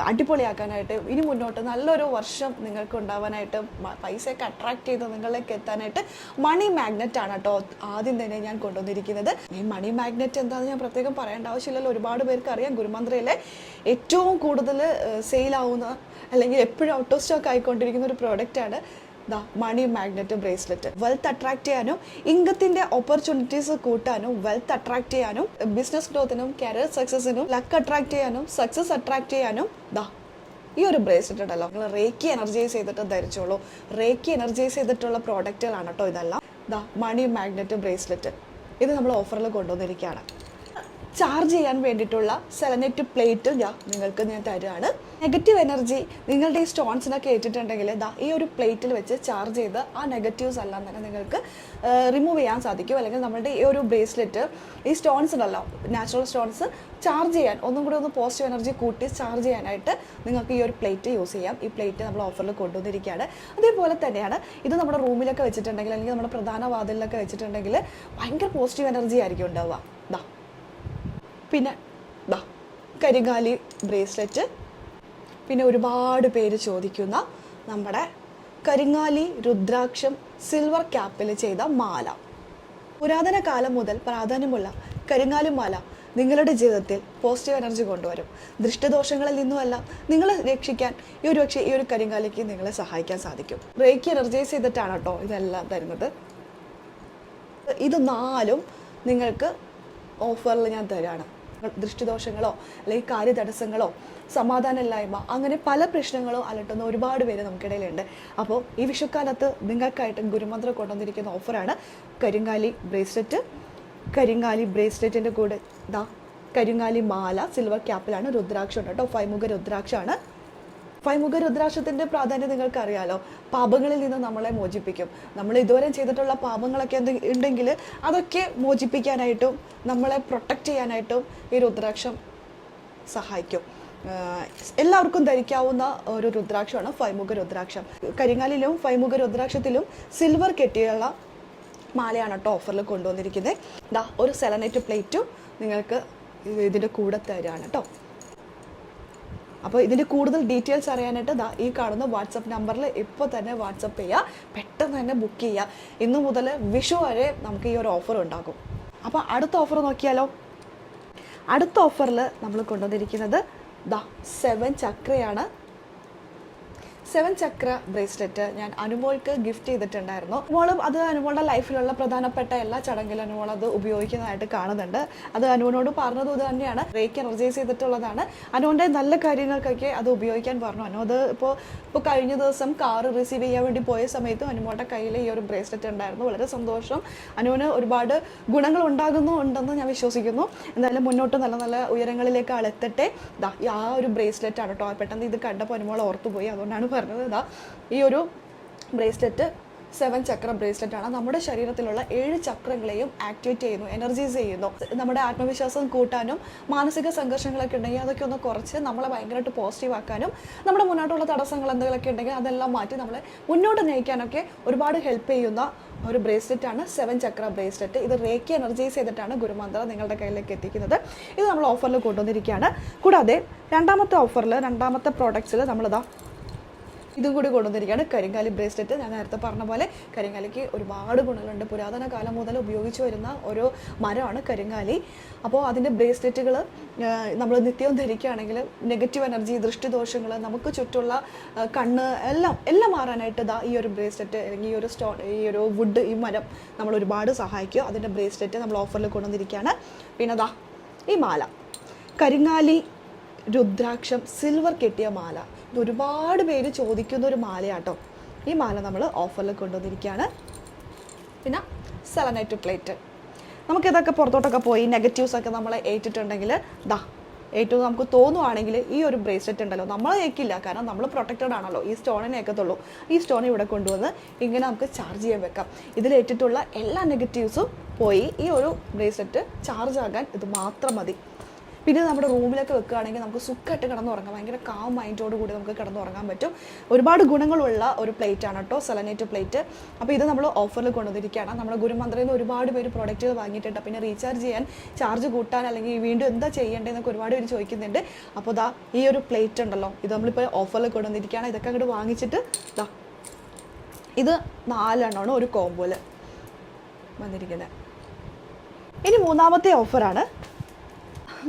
അടിപൊളിയാക്കാനായിട്ട്, ഇനി മുന്നോട്ട് നല്ലൊരു വർഷം നിങ്ങൾക്ക് ഉണ്ടാവാനായിട്ട്, പൈസയൊക്കെ അട്രാക്ട് ചെയ്ത് നിങ്ങളിലേക്ക് എത്താനായിട്ട് മണി മാഗ്നറ്റ് ആണ് കേട്ടോ ആദ്യം തന്നെ ഞാൻ കൊണ്ടുവന്നിരിക്കുന്നത്. ഈ മണി മാഗ്നറ്റ് എന്താണെന്ന് ഞാൻ പ്രത്യേകം പറയേണ്ട ആവശ്യമില്ലല്ലോ, ഒരുപാട് പേർക്ക് അറിയാം. ഗുരുമന്ത്രയിലെ ഏറ്റവും കൂടുതൽ സെയിലാവുന്ന അല്ലെങ്കിൽ എപ്പോഴും ഔട്ട് ഓഫ് സ്റ്റോക്ക് ആയിക്കൊണ്ടിരിക്കുന്ന ഒരു പ്രോഡക്റ്റാണ് ദാ money magnet bracelet. Wealth attract ചെയ്യാനും ഇൻകത്തിന്റെ ഓപ്പർച്യൂണിറ്റീസ് കൂട്ടാനും വെൽത്ത് അട്രാക്ട് ചെയ്യാനും ബിസിനസ് ഗ്രോത്തിനും കരിയർ സക്സസിനും ലക്ക് അട്രാക്ട് ചെയ്യാനും സക്സസ് അട്രാക്ട് ചെയ്യാനും ദാ ഈ ഒരു ബ്രേസ്ലെറ്റ് ഉണ്ടല്ലോ നിങ്ങൾ റേക്കി എനർജൈസ് ചെയ്തിട്ട് ധരിച്ചോളൂ. റേക്കി എനർജൈസ് ചെയ്തിട്ടുള്ള പ്രോഡക്റ്റുകളാണ് കേട്ടോ ഇതെല്ലാം. ദാ മണി മാഗ്നറ്റ് ബ്രേസ്ലെറ്റ് ഇത് നമ്മൾ ഓഫറിൽ കൊണ്ടുവന്നിരിക്കുകയാണ്. ചാർജ് ചെയ്യാൻ വേണ്ടിയിട്ടുള്ള സെലനറ്റ് പ്ലേറ്റ് നിങ്ങൾക്ക് ഞാൻ തരുകയാണ്. നെഗറ്റീവ് എനർജി നിങ്ങളുടെ ഈ സ്റ്റോൺസിനൊക്കെ ഏറ്റിട്ടുണ്ടെങ്കിൽ ഈ ഒരു പ്ലേറ്റിൽ വെച്ച് ചാർജ് ചെയ്ത് ആ നെഗറ്റീവ്സ് എല്ലാം തന്നെ നിങ്ങൾക്ക് റിമൂവ് ചെയ്യാൻ സാധിക്കും. അല്ലെങ്കിൽ നമ്മുടെ ഈ ഒരു ബ്രേസ്ലെറ്റ് ഈ സ്റ്റോൺസ് ഉണ്ടല്ലോ നാച്ചുറൽ സ്റ്റോൺസ് ചാർജ് ചെയ്യാൻ ഒന്നും കൂടി ഒന്ന് പോസിറ്റീവ് എനർജി കൂട്ടി ചാർജ് ചെയ്യാനായിട്ട് നിങ്ങൾക്ക് ഈ ഒരു പ്ലേറ്റ് യൂസ് ചെയ്യാം. ഈ പ്ലേറ്റ് നമ്മൾ ഓഫറിൽ കൊണ്ടുവന്നിരിക്കുകയാണ്. അതേപോലെ തന്നെയാണ് ഇത് നമ്മുടെ റൂമിലൊക്കെ വെച്ചിട്ടുണ്ടെങ്കിൽ അല്ലെങ്കിൽ നമ്മുടെ പ്രധാന വാതിലിലൊക്കെ വെച്ചിട്ടുണ്ടെങ്കിൽ ഭയങ്കര പോസിറ്റീവ് എനർജി ആയിരിക്കും ഉണ്ടാവുക. പിന്നെ കരിങ്കാലി ബ്രേസ്ലെറ്റ്, പിന്നെ ഒരുപാട് പേര് ചോദിക്കുന്ന നമ്മുടെ കരിങ്കാലി രുദ്രാക്ഷം സിൽവർ ക്യാപ്പിൽ ചെയ്ത മാല. പുരാതന കാലം മുതൽ പ്രാധാന്യമുള്ള കരിങ്കാലി മാല നിങ്ങളുടെ ജീവിതത്തിൽ പോസിറ്റീവ് എനർജി കൊണ്ടുവരും. ദൃഷ്ടിദോഷങ്ങളിൽ നിന്നുമല്ല നിങ്ങളെ രക്ഷിക്കാൻ ഈ ഒരു കരിങ്കാലിക്ക് നിങ്ങളെ സഹായിക്കാൻ സാധിക്കും. റേക്കി എനർജൈസ് ചെയ്തിട്ടാണ് കേട്ടോ ഇതെല്ലാം തരുന്നത്. ഇത് 4 നിങ്ങൾക്ക് ഓഫറിൽ ഞാൻ തരാണ്. ദൃഷ്ടിദോഷങ്ങളോ അല്ലെങ്കിൽ കാര്യതടസ്സങ്ങളോ സമാധാനമില്ലായ്മ അങ്ങനെ പല പ്രശ്നങ്ങളും അലട്ടുന്ന ഒരുപാട് പേര് നമുക്കിടയിലുണ്ട്. അപ്പോൾ ഈ വിഷുക്കാലത്ത് നിങ്ങൾക്കായിട്ട് ഗുരുമന്ത്രം കൊണ്ടുവന്നിരിക്കുന്ന ഓഫറാണ് കരിങ്കാലി ബ്രേസ്ലെറ്റ്. കരിങ്കാലി ബ്രേസ്ലെറ്റിൻ്റെ കൂടെ കരിങ്കാലി മാല സിൽവർ ക്യാപ്പിലാണ്. രുദ്രാക്ഷം ഉണ്ട് കേട്ടോ. 5 മുഖ രുദ്രാക്ഷമാണ്. 5 മുഖ രുദ്രാക്ഷത്തിൻ്റെ പ്രാധാന്യം നിങ്ങൾക്ക് അറിയാലോ. പാപങ്ങളിൽ നിന്ന് നമ്മളെ മോചിപ്പിക്കും. നമ്മൾ ഇതുവരെ ചെയ്തിട്ടുള്ള പാപങ്ങളൊക്കെ ഉണ്ടെങ്കിൽ അതൊക്കെ മോചിപ്പിക്കാനായിട്ടും നമ്മളെ പ്രൊട്ടക്റ്റ് ചെയ്യാനായിട്ടും ഈ രുദ്രാക്ഷം സഹായിക്കും. എല്ലാവർക്കും ധരിക്കാവുന്ന ഒരു രുദ്രാക്ഷമാണ് 5 മുഖ രുദ്രാക്ഷം. കരിങ്കാലിലും 5 മുഖ രുദ്രാക്ഷത്തിലും സിൽവർ കെട്ടിയുള്ള മാലയാണ് കേട്ടോ ഓഫറിൽ കൊണ്ടുവന്നിരിക്കുന്നത്. ഒരു സെലനൈറ്റ് പ്ലേറ്റും നിങ്ങൾക്ക് ഇതിൻ്റെ കൂടെ തരാണ് കേട്ടോ. അപ്പോൾ ഇതിൻ്റെ കൂടുതൽ ഡീറ്റെയിൽസ് അറിയാനായിട്ട് ഈ കാണുന്ന വാട്സപ്പ് നമ്പറിൽ ഇപ്പോൾ തന്നെ വാട്സപ്പ് ചെയ്യുക. പെട്ടെന്ന് തന്നെ ബുക്ക് ചെയ്യുക. ഇന്നു മുതൽ വിഷു വരെ നമുക്ക് ഈ ഒരു ഓഫർ ഉണ്ടാകും. അപ്പോൾ അടുത്ത ഓഫർ നോക്കിയാലോ. അടുത്ത ഓഫറിൽ നമ്മൾ കൊണ്ടുവന്നിരിക്കുന്നത് 7 ചക്രയാണ്. 7 ചക്ര ബ്രേസ്ലെറ്റ് ഞാൻ അനുമോൾക്ക് ഗിഫ്റ്റ് ചെയ്തിട്ടുണ്ടായിരുന്നു. അനുമോളും അത് അനുമോളുടെ ലൈഫിലുള്ള പ്രധാനപ്പെട്ട എല്ലാ ചടങ്ങിലും അനുമോൾ അത് ഉപയോഗിക്കുന്നതായിട്ട് കാണുന്നുണ്ട്. അത് അനുവിനോട് പറഞ്ഞതും ഇത് തന്നെയാണ്. റേക്ക് എനർജൈസ് ചെയ്തിട്ടുള്ളതാണ്. അനുവിൻ്റെ നല്ല കാര്യങ്ങൾക്കൊക്കെ അത് ഉപയോഗിക്കാൻ പറഞ്ഞു. അനു അത് ഇപ്പോൾ കഴിഞ്ഞ ദിവസം കാറ് റിസീവ് ചെയ്യാൻ വേണ്ടി പോയ സമയത്തും അനുമോളുടെ കയ്യിൽ ഈ ഒരു ബ്രേസ്ലെറ്റ് ഉണ്ടായിരുന്നു. വളരെ സന്തോഷം. അനുവിന് ഒരുപാട് ഗുണങ്ങൾ ഉണ്ടെന്ന് ഞാൻ വിശ്വസിക്കുന്നു. എന്തായാലും മുന്നോട്ട് നല്ല നല്ല ഉയരങ്ങളിലേക്ക് ആളെത്തട്ടെ. ആ ഒരു ബ്രേസ്ലെറ്റ് ആണ് കേട്ടോ. പെട്ടെന്ന് ഇത് കണ്ടപ്പോൾ അനുമോൾ ഓർത്തുപോയി. അതുകൊണ്ടാണ് പറഞ്ഞത്. ഈ ഒരു ബ്രേസ്ലെറ്റ് 7 ചക്ര ബ്രേസ്ലെറ്റ് ആണ്. നമ്മുടെ ശരീരത്തിലുള്ള 7 ചക്രങ്ങളെയും ആക്ടിവേറ്റ് ചെയ്യുന്നു, എനർജൈസ് ചെയ്യുന്നു. നമ്മുടെ ആത്മവിശ്വാസം കൂട്ടാനും മാനസിക സംഘർഷങ്ങളൊക്കെ ഉണ്ടെങ്കിൽ അതൊക്കെ ഒന്ന് കുറച്ച് നമ്മളെ ഭയങ്കരമായിട്ട് പോസിറ്റീവ് ആക്കാനും നമ്മുടെ മുന്നോട്ടുള്ള തടസ്സങ്ങൾ എന്തെങ്കിലുമൊക്കെ ഉണ്ടെങ്കിൽ അതെല്ലാം മാറ്റി നമ്മളെ മുന്നോട്ട് നയിക്കാനൊക്കെ ഒരുപാട് ഹെൽപ്പ് ചെയ്യുന്ന ഒരു ബ്രേസ്ലെറ്റ് ആണ് 7 ചക്ര ബ്രേസ്ലെറ്റ്. ഇത് റേക്കി എനർജൈസ് ചെയ്തിട്ടാണ് ഗുരുമന്ത്രം നിങ്ങളുടെ കയ്യിലേക്ക് എത്തിക്കുന്നത്. ഇത് നമ്മൾ ഓഫറിൽ കൊണ്ടുവന്നിരിക്കുകയാണ്. കൂടാതെ രണ്ടാമത്തെ പ്രോഡക്ട്സിൽ നമ്മളിതാ ഇതും കൂടി കൊണ്ടുവന്നിരിക്കുകയാണ്. കരിങ്കാലി ബ്രേസ്ലെറ്റ്. ഞാൻ നേരത്തെ പറഞ്ഞ പോലെ കരിങ്കാലിക്ക് ഒരുപാട് ഗുണങ്ങളുണ്ട്. പുരാതന കാലം മുതൽ ഉപയോഗിച്ചു വരുന്ന ഒരു മരമാണ് കരിങ്കാലി. അപ്പോൾ അതിൻ്റെ ബ്രേസ്ലെറ്റുകൾ നമ്മൾ നിത്യവും ധരിക്കുകയാണെങ്കിൽ നെഗറ്റീവ് എനർജി, ദൃഷ്ടിദോഷങ്ങൾ, നമുക്ക് ചുറ്റുള്ള കണ്ണ് എല്ലാം മാറാനായിട്ട് ഈ ഒരു ബ്രേസ്ലെറ്റ് അല്ലെങ്കിൽ ഈ ഒരു ഈ ഒരു വുഡ്, ഈ മരം നമ്മൾ ഒരുപാട് സഹായിക്കും. അതിൻ്റെ ബ്രേസ്ലെറ്റ് നമ്മൾ ഓഫറിൽ കൊണ്ടുവന്നിരിക്കുകയാണ്. പിന്നെ ഈ മാല കരിങ്കാലി രുദ്രാക്ഷം സിൽവർ കെട്ടിയ മാല. ഇത് ഒരുപാട് പേര് ചോദിക്കുന്ന ഒരു മാലയാട്ടോ. ഈ മാല നമ്മൾ ഓഫറിൽ കൊണ്ടുവന്നിരിക്കുകയാണ്. പിന്നെ സെലനൈറ്റ് പ്ലേറ്റ്. നമുക്കിതൊക്കെ പുറത്തോട്ടൊക്കെ പോയി നെഗറ്റീവ്സൊക്കെ നമ്മളെ ഏറ്റിട്ടുണ്ടെങ്കിൽ ഏറ്റവും നമുക്ക് തോന്നുവാണെങ്കിൽ ഈ ഒരു ബ്രേസ്ലെറ്റ് ഉണ്ടല്ലോ നമ്മൾ ഏക്കില്ല. കാരണം നമ്മൾ പ്രൊട്ടക്റ്റഡ് ആണല്ലോ. ഈ സ്റ്റോണിനെ ഏക്കത്തുള്ളൂ. ഈ സ്റ്റോൺ ഇവിടെ കൊണ്ടുവന്ന് ഇങ്ങനെ നമുക്ക് ചാർജ് ചെയ്യാൻ വെക്കാം. ഇതിലേറ്റിട്ടുള്ള എല്ലാ നെഗറ്റീവ്സും പോയി ഈ ഒരു ബ്രേസ്ലെറ്റ് ചാർജ് ആകാൻ ഇത് മാത്രം മതി. പിന്നെ നമ്മുടെ റൂമിലൊക്കെ വെക്കുകയാണെങ്കിൽ നമുക്ക് സുഖമായിട്ട് കിടന്നുറങ്ങാം. ഭയങ്കര കാം മൈൻഡോട് കൂടി നമുക്ക് കിടന്നുറങ്ങാൻ പറ്റും. ഒരുപാട് ഗുണങ്ങളുള്ള ഒരു പ്ലേറ്റ് ആണ് കേട്ടോ സെലനൈറ്റ് പ്ലേറ്റ്. അപ്പോൾ ഇത് നമ്മൾ ഓഫറിൽ കൊണ്ടുവന്നിരിക്കുകയാണ്. നമ്മുടെ ഗുരുമന്ത്രയിൽ നിന്ന് ഒരുപാട് പേര് പ്രോഡക്റ്റുകൾ വാങ്ങിയിട്ടുണ്ട്. പിന്നെ റീചാർജ് ചെയ്യാൻ, ചാർജ് കൂട്ടാൻ അല്ലെങ്കിൽ വീണ്ടും എന്താ ചെയ്യേണ്ടതെന്നൊക്കെ ഒരുപാട് പേര് ചോദിക്കുന്നുണ്ട്. അപ്പോൾ ഈ ഒരു പ്ലേറ്റ് ഉണ്ടല്ലോ, ഇത് നമ്മളിപ്പോൾ ഓഫറിൽ കൊണ്ടുവന്നിരിക്കുകയാണ്. ഇതൊക്കെ അങ്ങോട്ട് വാങ്ങിച്ചിട്ട് ഇത് 4 എണ്ണമാണ് ഒരു കോമ്പോയിൽ വന്നിരിക്കുന്നത്. ഇനി മൂന്നാമത്തെ ഓഫറാണ്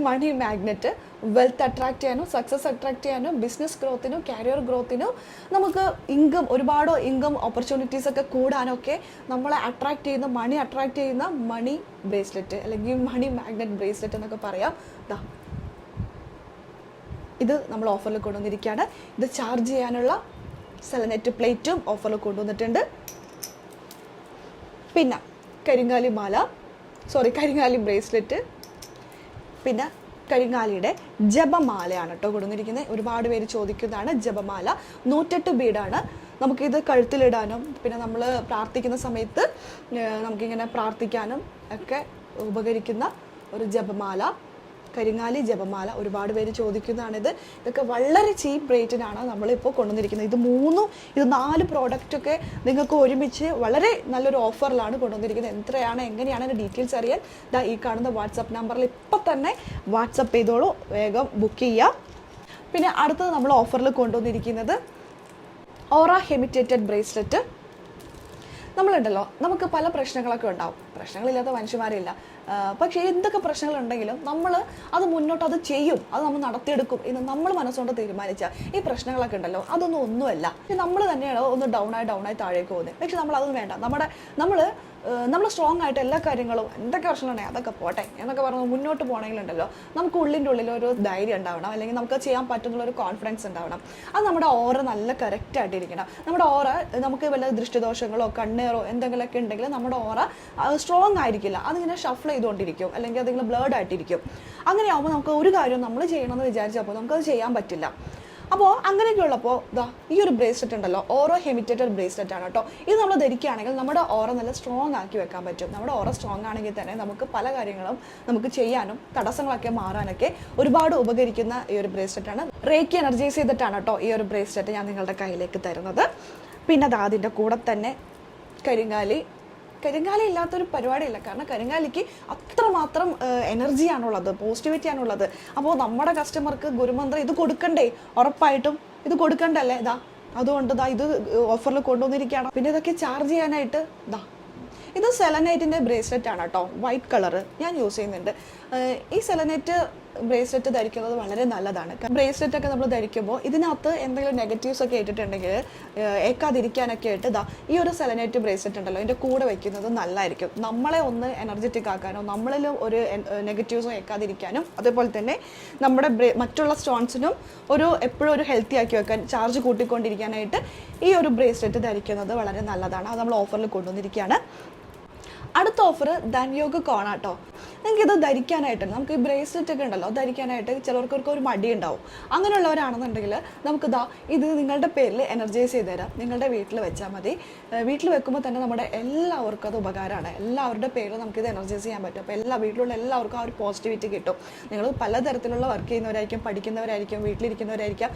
മണി മാഗ്നറ്റ് വെൽത്ത് അട്രാക്ട് ചെയ്യാനും സക്സസ് അട്രാക്ട് ചെയ്യാനും ബിസിനസ് ഗ്രോത്തിനും കരിയർ ഗ്രോത്തിനും നമുക്ക് ഒരുപാട് ഇൻകം ഓപ്പർച്യൂണിറ്റീസ് ഒക്കെ കൂടാനൊക്കെ നമ്മളെ അട്രാക്ട് ചെയ്യുന്ന മണി അട്രാക്ട് ചെയ്യുന്ന മണി ബ്രേസ്ലെറ്റ് അല്ലെങ്കിൽ മണി മാഗ്നറ്റ് ബ്രേസ്ലെറ്റ് എന്നൊക്കെ പറയാം. ഇത് നമ്മൾ ഓഫറിൽ കൊണ്ടുവന്നിരിക്കുകയാണ്. ഇത് ചാർജ് ചെയ്യാനുള്ള സെലനെറ്റ് പ്ലേറ്റും ഓഫറിൽ കൊണ്ടുവന്നിട്ടുണ്ട്. പിന്നെ കരിങ്കാലി ബ്രേസ്ലെറ്റ്, പിന്നെ കരിങ്കാലിയുടെ ജപമാലയാണ് കേട്ടോ കൊടുത്തിരിക്കുന്നത്. ഒരുപാട് പേര് ചോദിക്കുന്നതാണ് ജപമാല. 108 ബീഡാണ്. നമുക്കിത് കഴുത്തിലിടാനും പിന്നെ നമ്മൾ പ്രാർത്ഥിക്കുന്ന സമയത്ത് നമുക്കിങ്ങനെ പ്രാർത്ഥിക്കാനും ഒക്കെ ഉപകരിക്കുന്ന ഒരു ജപമാല, കരിങ്ങാലി ജപമാല. ഒരുപാട് പേര് ചോദിക്കുന്നതാണിത്. ഇതൊക്കെ വളരെ ചീപ്പ് റേറ്റിനാണ് നമ്മളിപ്പോൾ കൊണ്ടുവന്നിരിക്കുന്നത്. ഇത് 4 പ്രോഡക്റ്റൊക്കെ നിങ്ങൾക്ക് ഒരുമിച്ച് വളരെ നല്ലൊരു ഓഫറിലാണ് കൊണ്ടുവന്നിരിക്കുന്നത്. എങ്ങനെയാണ് അതിൻ്റെ ഡീറ്റെയിൽസ് അറിയാൻ ഈ കാണുന്ന വാട്സപ്പ് നമ്പറിൽ ഇപ്പോൾ തന്നെ വാട്സപ്പ് ചെയ്തോളൂ, വേഗം ബുക്ക് ചെയ്യാം. പിന്നെ അടുത്തത് നമ്മൾ ഓഫറിൽ കൊണ്ടുവന്നിരിക്കുന്നത് ഓറ ഹെമിറ്റേറ്റഡ് ബ്രേസ്ലെറ്റ്. നമ്മളുണ്ടല്ലോ, നമുക്ക് പല പ്രശ്നങ്ങളൊക്കെ ഉണ്ടാവും. പ്രശ്നങ്ങളില്ലാത്ത മനുഷ്യന്മാരില്ല. പക്ഷേ എന്തൊക്കെ പ്രശ്നങ്ങളുണ്ടെങ്കിലും നമ്മൾ അത് മുന്നോട്ട് ചെയ്യും, അത് നമ്മൾ നടത്തിയെടുക്കും എന്ന് നമ്മൾ മനസ്സുകൊണ്ട് തീരുമാനിച്ചാൽ ഈ പ്രശ്നങ്ങളൊക്കെ ഉണ്ടല്ലോ ഒന്നുമല്ല. നമ്മൾ തന്നെയാണ് ഒന്ന് ഡൗൺ ആയി താഴേക്ക് പോകുന്നത്. പക്ഷെ നമ്മളതൊന്നും വേണ്ട. നമ്മൾ സ്ട്രോങ് ആയിട്ട് എല്ലാ കാര്യങ്ങളും എന്തൊക്കെ പ്രശ്നങ്ങളുണ്ടെങ്കിൽ അതൊക്കെ പോട്ടെ എന്നൊക്കെ പറഞ്ഞ് മുന്നോട്ട് പോകണമെങ്കിലുണ്ടല്ലോ നമുക്ക് ഉള്ളിൻ്റെ ഉള്ളിൽ ഒരു ധൈര്യം ഉണ്ടാവണം, അല്ലെങ്കിൽ നമുക്ക് ചെയ്യാൻ പറ്റുന്നുള്ളൊരു കോൺഫിഡൻസ് ഉണ്ടാവണം. അത് നമ്മുടെ ഓറ നല്ല കറക്റ്റായിട്ടിരിക്കണം. നമ്മുടെ ഓറ നമുക്ക് വല്ല ദൃഷ്ടിദോഷങ്ങളോ കണ്ണേറോ എന്തെങ്കിലുമൊക്കെ ഉണ്ടെങ്കിൽ നമ്മുടെ ഓറ സ്ട്രോങ് ആയിരിക്കില്ല. അതിങ്ങനെ ഷഫിൾ ചെയ്തുകൊണ്ടിരിക്കും, അല്ലെങ്കിൽ അതിങ്ങനെ ബ്ലേഡ് ആയിട്ടിരിക്കും. അങ്ങനെയാകുമ്പോൾ നമുക്ക് ഒരു കാര്യം നമ്മൾ ചെയ്യണമെന്ന് വിചാരിച്ചപ്പോൾ നമുക്കത് ചെയ്യാൻ പറ്റില്ല. അപ്പോൾ അങ്ങനെയൊക്കെ ഉള്ളപ്പോൾ ഈ ഒരു ബ്രേസ്ലെറ്റ് ഉണ്ടല്ലോ, ഓറോ ഹെമിറ്റേറ്റഡ് ബ്രേസ്ലെറ്റ് ആണ് കേട്ടോ. ഇത് നമ്മൾ ധരിക്കുകയാണെങ്കിൽ നമ്മുടെ ഓറ നല്ല സ്ട്രോങ് ആക്കി വെക്കാൻ പറ്റും. നമ്മുടെ ഓറ സ്ട്രോങ് ആണെങ്കിൽ തന്നെ നമുക്ക് പല കാര്യങ്ങളും നമുക്ക് ചെയ്യാനും തടസ്സങ്ങളൊക്കെ മാറാനൊക്കെ ഒരുപാട് ഉപകരിക്കുന്ന ഈ ഒരു ബ്രേസ്ലെറ്റ് ആണ്. റേക്കി എനർജൈസ് ചെയ്തിട്ടാണ് കേട്ടോ ഈ ഒരു ബ്രേസ്ലെറ്റ് ഞാൻ നിങ്ങളുടെ കയ്യിലേക്ക് തരുന്നത്. പിന്നെ അതിൻ്റെ കൂടെ തന്നെ കരിങ്കാലി ഇല്ലാത്തൊരു പരിപാടിയില്ല. കാരണം കരിങ്കാലിക്ക് അത്രമാത്രം എനർജിയാണുള്ളത്, പോസിറ്റിവിറ്റിയാണുള്ളത്. അപ്പോൾ നമ്മുടെ കസ്റ്റമർക്ക് ഗുരുമന്ത്രം ഇത് കൊടുക്കണ്ടേ? ഉറപ്പായിട്ടും ഇത് കൊടുക്കണ്ടല്ലേ? അതുകൊണ്ട് ഇത് ഓഫറിൽ കൊണ്ടുവന്നിരിക്കുകയാണ്. പിന്നെ ഇതൊക്കെ ചാർജ് ചെയ്യാനായിട്ട് ഇത് സെലനൈറ്റിൻ്റെ ബ്രേസ്ലെറ്റ് ആണ് കേട്ടോ, വൈറ്റ് കളറ് ഞാൻ യൂസ് ചെയ്യുന്നുണ്ട്. ഈ സെലനൈറ്റ് ബ്രേസ്ലെറ്റ് ധരിക്കുന്നത് വളരെ നല്ലതാണ്. ബ്രേസ്ലെറ്റ് ഒക്കെ നമ്മൾ ധരിക്കുമ്പോൾ ഇതിനകത്ത് എന്തെങ്കിലും നെഗറ്റീവ്സ് ഒക്കെ ഇട്ടിട്ടുണ്ടെങ്കിൽ ഏക്കാതിരിക്കാനൊക്കെ ആയിട്ട് ഈ ഒരു സെലനൈറ്റ് ബ്രേസ്ലെറ്റ് ഉണ്ടല്ലോ ഇതിൻ്റെ കൂടെ വയ്ക്കുന്നത് നല്ലതായിരിക്കും. നമ്മളെ ഒന്ന് എനർജറ്റിക് ആക്കാനോ നമ്മളിൽ ഒരു നെഗറ്റീവ്സും ഏക്കാതിരിക്കാനും അതേപോലെ തന്നെ നമ്മുടെ മറ്റുള്ള സ്റ്റോൺസിനും എപ്പോഴും ഒരു ഹെൽത്തി ആക്കി വെക്കാൻ, ചാർജ് കൂട്ടിക്കൊണ്ടിരിക്കാനായിട്ട് ഈ ഒരു ബ്രേസ്ലെറ്റ് ധരിക്കുന്നത് വളരെ നല്ലതാണ്. അത് നമ്മൾ ഓഫറിൽ കൊണ്ടുവന്നിരിക്കുകയാണ്. അടുത്ത ഓഫർ ധൻയോഗ കോണാട്ടോ. നിങ്ങൾക്ക് ഇത് ധരിക്കാനായിട്ട് നമുക്ക് ഈ ബ്രേസ്ലെറ്റ് ഒക്കെ ഉണ്ടല്ലോ ധരിക്കാനായിട്ട് ചിലർക്കൊക്കെ ഒരു മടി ഉണ്ടാവും. അങ്ങനെയുള്ളവരാണെന്നുണ്ടെങ്കിൽ നമുക്ക് ഇത് നിങ്ങളുടെ പേരിൽ എനർജൈസ് ചെയ്ത് തരാം. നിങ്ങളുടെ വീട്ടിൽ വെച്ചാൽ മതി. വീട്ടിൽ വെക്കുമ്പോൾ തന്നെ നമ്മുടെ എല്ലാവർക്കും അത് ഉപകാരമാണ്. എല്ലാവരുടെ പേരിൽ നമുക്കിത് എനർജൈസ് ചെയ്യാൻ പറ്റും. അപ്പോൾ വീട്ടിലുള്ള എല്ലാവർക്കും ആ ഒരു പോസിറ്റിവിറ്റി കിട്ടും. നിങ്ങൾ പലതരത്തിലുള്ള വർക്ക് ചെയ്യുന്നവരായിരിക്കും, പഠിക്കുന്നവരായിരിക്കും, വീട്ടിലിരിക്കുന്നവരായിരിക്കാം,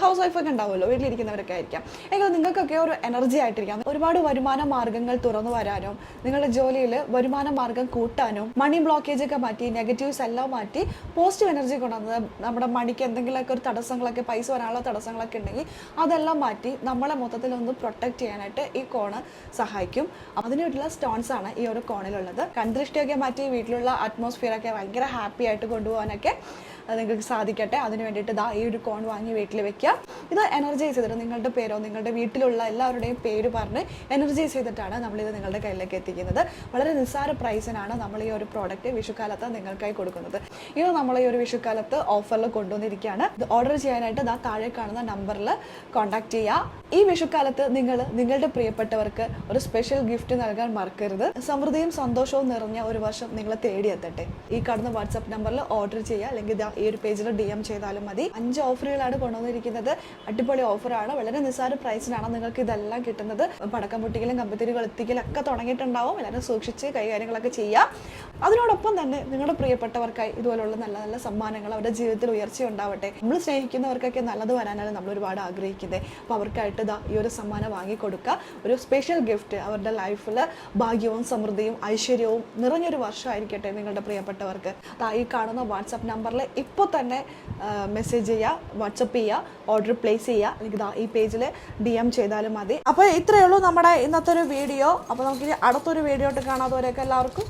ഹൗസ് വൈഫൊക്കെ ഉണ്ടാവുമല്ലോ, വീട്ടിലിരിക്കുന്നവരൊക്കെ ആയിരിക്കാം. എങ്കിൽ നിങ്ങൾക്കൊക്കെ ഒരു എനർജി ആയിട്ടിരിക്കാം. ഒരുപാട് വരുമാന മാർഗ്ഗങ്ങൾ തുറന്നു വരാനും നിങ്ങളുടെ ജോലിയിൽ വരുമാന മാർഗ്ഗം കൂട്ടാനും മണി ബ്ലോക്കേജ് ഒക്കെ മാറ്റി നെഗറ്റീവ്സ് എല്ലാം മാറ്റി പോസിറ്റീവ് എനർജി കൊണ്ടുവന്നത് നമ്മുടെ മണിക്ക് എന്തെങ്കിലുമൊക്കെ ഒരു തടസ്സങ്ങളൊക്കെ പൈസ വരാനുള്ള തടസ്സങ്ങളൊക്കെ ഉണ്ടെങ്കിൽ അതെല്ലാം മാറ്റി നമ്മളെ മൊത്തത്തിൽ ഒന്ന് പ്രൊട്ടക്ട് ചെയ്യാനായിട്ട് ഈ കോണ് സഹായിക്കും. അതിനുള്ള സ്റ്റോൺസ് ആണ് ഈ ഒരു കോണിലുള്ളത്. കൺദൃഷ്ടിയൊക്കെ മാറ്റി വീട്ടിലുള്ള അറ്റ്മോസ്ഫിയറൊക്കെ ഭയങ്കര ഹാപ്പി ആയിട്ട് കൊണ്ടുപോകാനൊക്കെ നിങ്ങൾക്ക് സാധിക്കട്ടെ. അതിന് വേണ്ടിയിട്ട് ഈ ഒരു കോൺ വാങ്ങി വീട്ടിൽ വെക്കുക. ഇത് എനർജൈസ് ചെയ്തിട്ട് നിങ്ങളുടെ പേരോ നിങ്ങളുടെ വീട്ടിലുള്ള എല്ലാവരുടെയും പേര് പറഞ്ഞ് എനർജൈസ് ചെയ്തിട്ടാണ് നമ്മളിത് നിങ്ങളുടെ കയ്യിലേക്ക് എത്തിക്കുന്നത്. വളരെ നിസ്സാര പ്രൈസിനാണ് നമ്മൾ ഈ ഒരു പ്രോഡക്റ്റ് വിഷുക്കാലത്ത് നിങ്ങൾക്കായി കൊടുക്കുന്നത്. ഇത് നമ്മൾ ഈ ഒരു വിഷുക്കാലത്ത് ഓഫറിൽ കൊണ്ടുവന്നിരിക്കുകയാണ്. ഇത് ഓർഡർ ചെയ്യാനായിട്ട് താഴെ കാണുന്ന നമ്പറിൽ കോൺടാക്ട് ചെയ്യുക. ഈ വിഷുക്കാലത്ത് നിങ്ങളുടെ പ്രിയപ്പെട്ടവർക്ക് ഒരു സ്പെഷ്യൽ ഗിഫ്റ്റ് നൽകാൻ മറക്കരുത്. സമൃദ്ധിയും സന്തോഷവും നിറഞ്ഞ ഒരു വർഷം നിങ്ങളെ തേടിയെത്തട്ടെ. ഈ കാണുന്ന വാട്സാപ്പ് നമ്പറിൽ ഓർഡർ ചെയ്യുക, അല്ലെങ്കിൽ ഈ ഒരു പേജിൽ DM ചെയ്താലും മതി. 5 ഓഫറുകളാണ് കൊണ്ടുവന്നിരിക്കുന്നത്. അടിപൊളി ഓഫറാണ്. വളരെ നിസ്സാര പ്രൈസിനാണ് നിങ്ങൾക്ക് ഇതെല്ലാം കിട്ടുന്നത്. പടക്കം പൊട്ടിക്കലും കമ്പത്തിരി കൊളുത്തിക്കലൊക്കെ തുടങ്ങിയിട്ടുണ്ടാവും. എല്ലാവരും സൂക്ഷിച്ച് കൈകാര്യങ്ങളൊക്കെ ചെയ്യുക. അതിനോടൊപ്പം തന്നെ നിങ്ങളുടെ പ്രിയപ്പെട്ടവർക്കായി ഇതുപോലുള്ള നല്ല നല്ല സമ്മാനങ്ങൾ അവരുടെ ജീവിതത്തിൽ ഉയർച്ച ഉണ്ടാവട്ടെ. നമ്മൾ സ്നേഹിക്കുന്നവർക്കൊക്കെ നല്ലത് വരാനാണ് നമ്മൾ ഒരുപാട് ആഗ്രഹിക്കുന്നത്. അപ്പോൾ അവർക്കായിട്ട് ഈ ഒരു സമ്മാനം വാങ്ങിക്കൊടുക്കുക. ഒരു സ്പെഷ്യൽ ഗിഫ്റ്റ് അവരുടെ ലൈഫിൽ ഭാഗ്യവും സമൃദ്ധിയും ഐശ്വര്യവും നിറഞ്ഞൊരു വർഷമായിരിക്കട്ടെ നിങ്ങളുടെ പ്രിയപ്പെട്ടവർക്ക്. ഈ കാണുന്ന വാട്സാപ്പ് നമ്പറിൽ ഇപ്പോൾ തന്നെ മെസ്സേജ് ചെയ്യുക, വാട്സപ്പ് ചെയ്യുക, ഓർഡർ പ്ലേസ് ചെയ്യുക, അല്ലെങ്കിൽ ഈ പേജിൽ DM ചെയ്താലും മതി. അപ്പോൾ ഇത്രയേ ഉള്ളൂ നമ്മുടെ ഇന്നത്തെ ഒരു വീഡിയോ. അപ്പോൾ നമുക്കിനി അടുത്തൊരു വീഡിയോ ആയിട്ട് കാണാത്തവരെയൊക്കെ എല്ലാവർക്കും